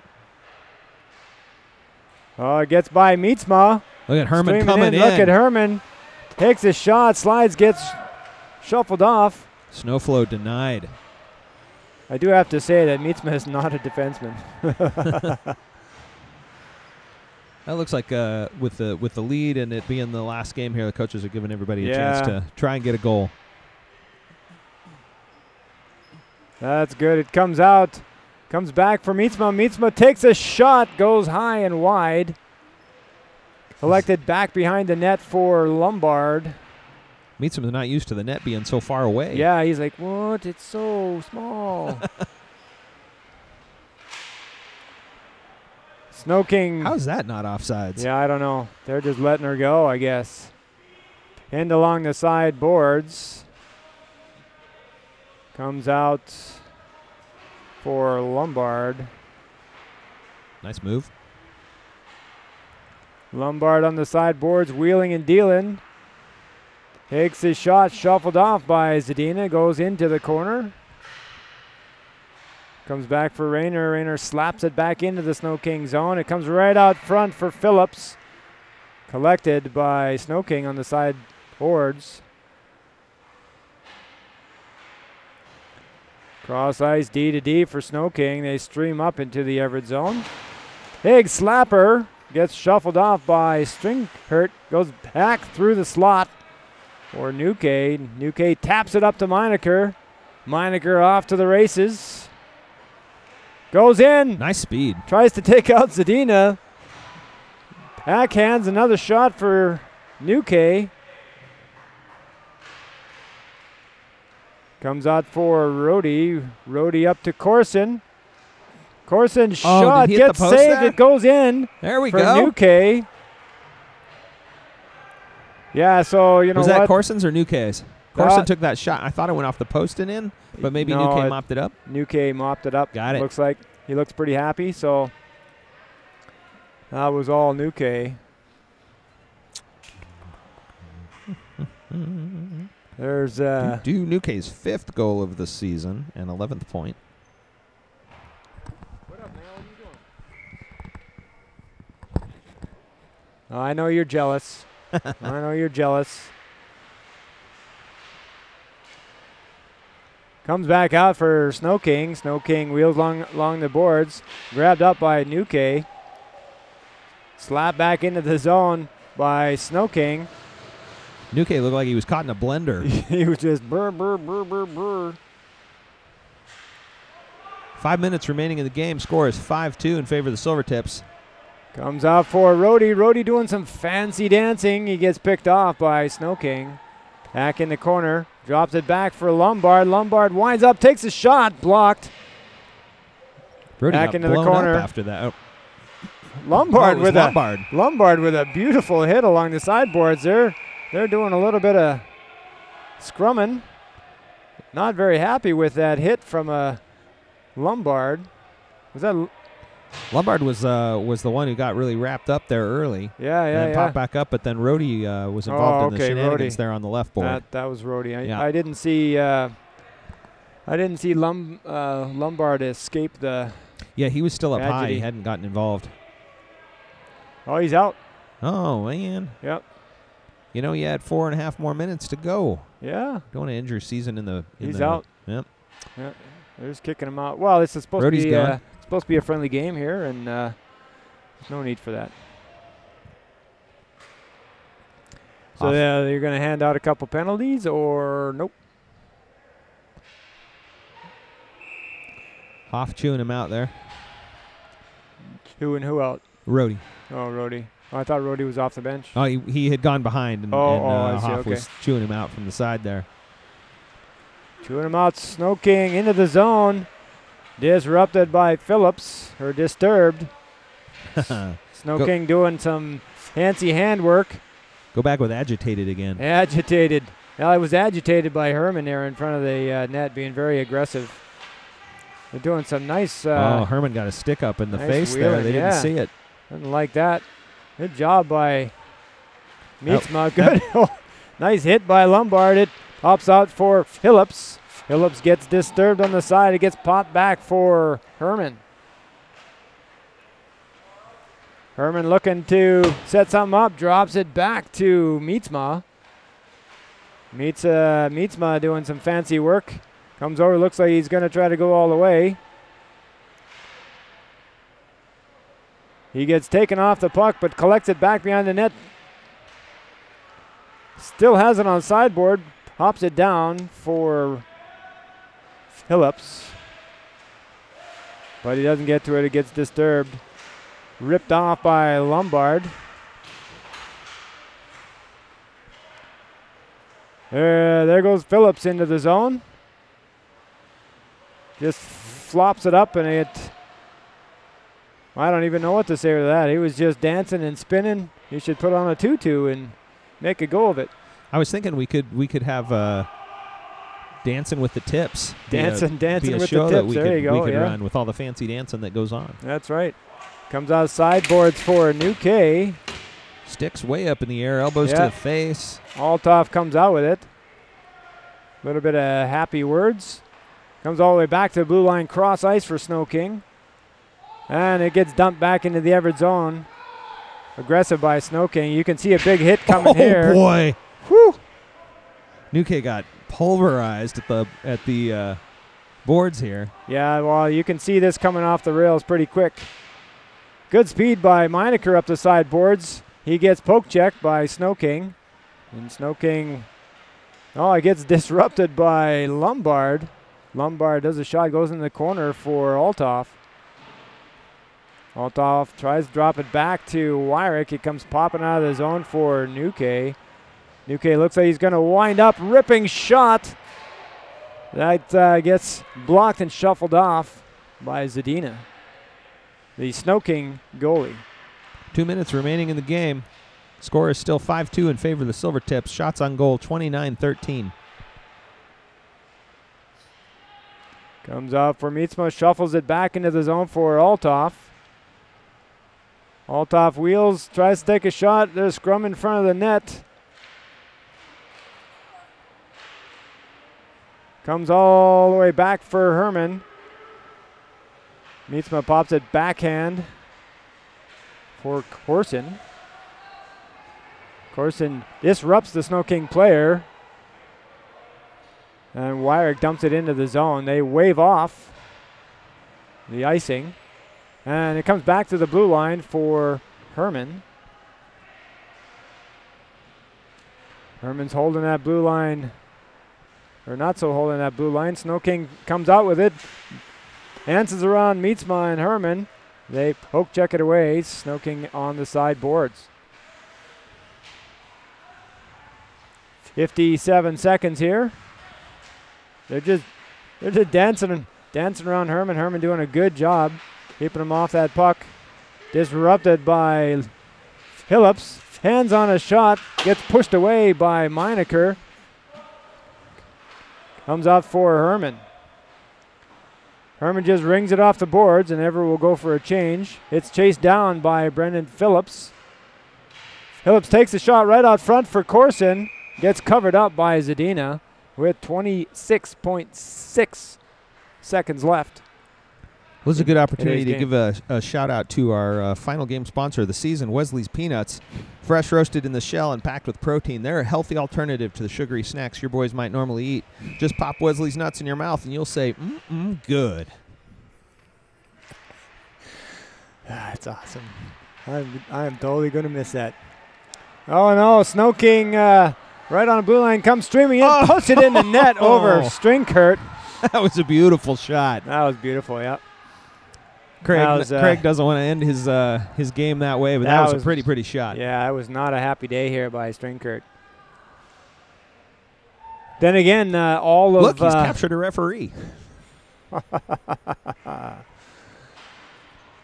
B: Oh, it gets by Mietzma.
A: Look at Herman coming in.
B: Look at Herman. Takes a shot, slides, gets shuffled off.
A: Snowflow denied.
B: I do have to say that Mietzma is not a defenseman.
A: That looks like with the lead and it being the last game here, the coaches are giving everybody a chance to try and get a goal.
B: That's good. It comes out. Comes back for Mietzma. Mietzma takes a shot, goes high and wide. Collected back behind the net for Lombard.
A: Mietzma's not used to the net being so far away.
B: Yeah, he's like, what? It's so small. SnoKing.
A: How's that not offsides?
B: Yeah, I don't know. They're just letting her go, I guess. End along the side boards. Comes out for Lombard.
A: Nice move.
B: Lombard on the side boards, wheeling and dealing. Takes his shot, shuffled off by Zadina, goes into the corner. Comes back for Rayner. Rayner slaps it back into the SnoKing zone. It comes right out front for Phillips. Collected by SnoKing on the side boards. Cross ice D to D for SnoKing. They stream up into the Everett zone. Big slapper. Gets shuffled off by Stringhurt. Goes back through the slot for Nuke. Nuke taps it up to Meinecker. Meinecker off to the races. Goes in.
A: Nice speed.
B: Tries to take out Zadina. Backhands another shot for Nuke. Comes out for Rhodey. Rhodey up to Corson. Corson shot gets saved.
A: There?
B: It goes in.
A: There we
B: for
A: go.
B: Nuke. Yeah, so you know
A: was that Corson's or Nuke's? Corson took that shot. I thought it went off the post and in, but maybe Nuke mopped it up.
B: Nuke mopped it up.
A: Got it.
B: Looks like he looks pretty happy. So that was all Nuke. There's
A: Nuke's 5th goal of the season and 11th point.
B: What up, man? What are you doing? Oh, I know you're jealous. I know you're jealous. Comes back out for SnoKing. SnoKing wheels along the boards. Grabbed up by Nuke. Slapped back into the zone by SnoKing.
A: Nuke looked like he was caught in a blender.
B: He was just brr, brr, brr, brr, brr.
A: 5 minutes remaining in the game. Score is 5-2 in favor of the Silvertips.
B: Comes out for Rhodey. Rhodey doing some fancy dancing. He gets picked off by SnoKing. Back in the corner. Drops it back for Lombard. Lombard winds up, takes a shot. Blocked.
A: Rhodey
B: back
A: got
B: into the
A: blown
B: corner.
A: Up after that.
B: Lombard with
A: Lombard
B: with a beautiful hit along the sideboards there. They're doing a little bit of scrumming. Not very happy with that hit from Lombard. Was that
A: Lombard was the one who got really wrapped up there early.
B: Yeah,
A: and then popped back up, but then Rhodey was involved in the shenanigans there on the left board.
B: That was Rhodey. I didn't see Lombard escape the.
A: Yeah, he was still up
B: tragedy.
A: high. He hadn't gotten involved.
B: Oh, he's out.
A: Oh man.
B: Yep.
A: You know, he had 4.5 more minutes to go.
B: Yeah.
A: Don't want to injure season in the.
B: He's out.
A: Yep.
B: Yeah. They're just kicking him out. Well, this is supposed
A: Rhodey's
B: to be a friendly game here, and there's no need for that. So you're going to hand out a couple penalties, or nope?
A: Hoff chewing him out there.
B: Chewing who out?
A: Rhodey.
B: Oh, Rhodey. Oh, I thought Rhodey was off the bench.
A: Oh, he had gone behind, and,
B: I see,
A: Hoff was chewing him out from the side there.
B: Chewing him out. SnoKing into the zone. Disrupted by Phillips, or disturbed. SnoKing doing some fancy handwork.
A: Go back with agitated again.
B: Agitated. Well, I was agitated by Herman there in front of the net, being very aggressive. They're doing some nice.
A: Herman got a stick up in the face there. They didn't see it.
B: Didn't like that. Good job by Mietzma. Good. Nice hit by Lombard. It pops out for Phillips. Phillips gets disturbed on the side. It gets popped back for Herman. Herman looking to set something up. Drops it back to Mietzma. Mietzma doing some fancy work. Comes over. Looks like he's going to try to go all the way. He gets taken off the puck, but collects it back behind the net. Still has it on sideboard. Hops it down for Phillips. But he doesn't get to it. It gets disturbed. Ripped off by Lombard. There goes Phillips into the zone. Just flops it up, and I don't even know what to say to that. He was just dancing and spinning. He should put on a tutu and make a go of it.
A: I was thinking we could have dancing with the tips.
B: Dancing with the tips.
A: There you go. We could run with all the fancy dancing that goes on.
B: That's right. Comes out sideboards for Nuke.
A: Sticks way up in the air, elbows to the face.
B: Alof comes out with it. A little bit of happy words. Comes all the way back to the blue line, cross ice for SnoKing. And it gets dumped back into the Everett zone. Aggressive by SnoKing. You can see a big hit coming here.
A: Oh, boy.
B: Whew.
A: NuK got pulverized at the boards here.
B: Yeah, well, you can see this coming off the rails pretty quick. Good speed by Meinecker up the side boards. He gets poke checked by SnoKing. And SnoKing, it gets disrupted by Lombard. Lombard does a shot, goes in the corner for Alof. Alof tries to drop it back to Wyrick. It comes popping out of the zone for NuK. NuK looks like he's going to wind up. Ripping shot. That gets blocked and shuffled off by Zadina, the SnoKing goalie.
A: 2 minutes remaining in the game. Score is still 5-2 in favor of the Silvertips. Shots on goal, 29-13.
B: Comes out for Mietzma, shuffles it back into the zone for Alof. Alof wheels, tries to take a shot. There's scrum in front of the net. Comes all the way back for Herman. Mietzma pops it backhand for Corson. Corson disrupts the SnoKing player. And Wyrick dumps it into the zone. They wave off the icing. And it comes back to the blue line for Herman. Herman's holding that blue line, or not so holding that blue line. SnoKing comes out with it. Dances around Mietzma and Herman. They poke check it away. SnoKing on the side boards. 57 seconds here. They're just dancing around Herman. Herman doing a good job keeping him off that puck. Disrupted by Phillips. Hands on a shot. Gets pushed away by Meinecker. Comes out for Herman. Herman just rings it off the boards, and Everett will go for a change. It's chased down by Brendan Phillips. Phillips takes a shot right out front for Corson. Gets covered up by Zadina with 26.6 seconds left.
A: It was a good opportunity to give a shout out to our final game sponsor of the season, Wesley's Peanuts. Fresh roasted in the shell and packed with protein. They're a healthy alternative to the sugary snacks your boys might normally eat. Just pop Wesley's nuts in your mouth and you'll say, good.
B: That's awesome. I am totally going to miss that. Oh, no. SnoKing right on the blue line comes streaming in, puts it in the net over Stringkurt.
A: That was a beautiful shot.
B: That was beautiful, yeah.
A: Craig doesn't want to end his game that way, but that was a pretty shot.
B: Yeah, it was not a happy day here by Stringkurt. Then again,
A: Look, he's captured a referee.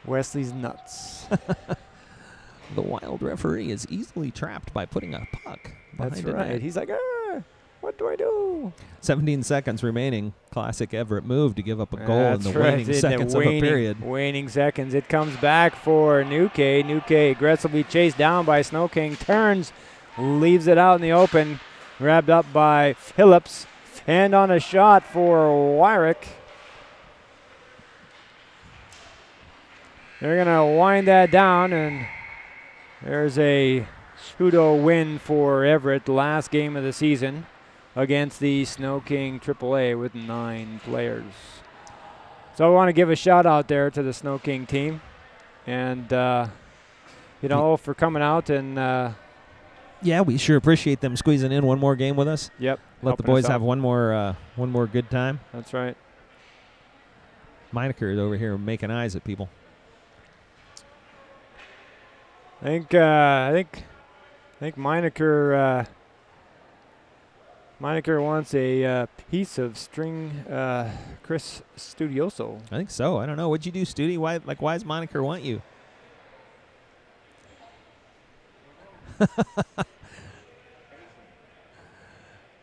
B: Wesley's nuts.
A: The wild referee is easily trapped by putting a puck behind
B: That's right. He's like, what do I do?
A: 17 seconds remaining. Classic Everett move to give up a goal in the waning seconds of a period.
B: Waning seconds. It comes back for NuK. NuK aggressively chased down by SnoKing. Turns, leaves it out in the open. Grabbed up by Phillips. Hand on a shot for Wyrick. They're going to wind that down, and there's a pseudo win for Everett, the last game of the season, against the SnoKing AAA with 9 players. So I want to give a shout out there to the SnoKing team, and for coming out and.
A: Yeah, we sure appreciate them squeezing in one more game with us.
B: Yep.
A: Let the boys have one more good time.
B: That's right.
A: Meinecker is over here making eyes at people.
B: I think Meinecker wants a piece of string Chris Studioso.
A: I think so. I don't know. What'd you do, Studi? Why does Meinecker want you?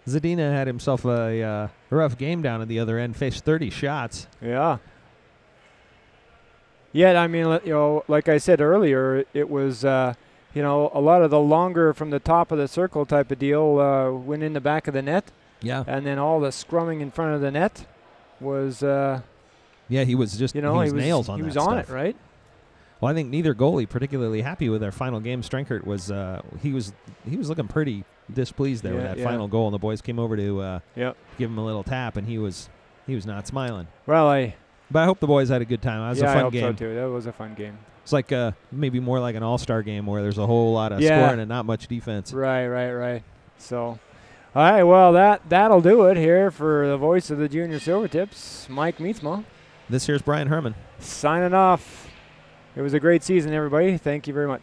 A: Zadina had himself a rough game down at the other end, faced 30 shots.
B: Yeah. Yet, I mean, like I said earlier, it was you know, a lot of the longer from the top of the circle type of deal went in the back of the net.
A: Yeah.
B: And then all the scrumming in front of the net was,
A: yeah, he was just,
B: you know,
A: he was nails on that
B: He was on
A: stuff.
B: it, right?
A: Well, I think neither goalie particularly happy with their final game. Strenkert was, he was looking pretty displeased there with that final goal, and the boys came over to give him a little tap, and he was not smiling.
B: Well,
A: but I hope the boys had a good time. It was a fun
B: I hope
A: game.
B: so too. That was a fun game.
A: It's like maybe more like an all-star game where there's a whole lot of scoring and not much defense.
B: Right. So, all right, well, that'll do it here for the voice of the Junior Silvertips, Mike Meetsma.
A: This here's Brian Herman.
B: Signing off. It was a great season, everybody. Thank you very much.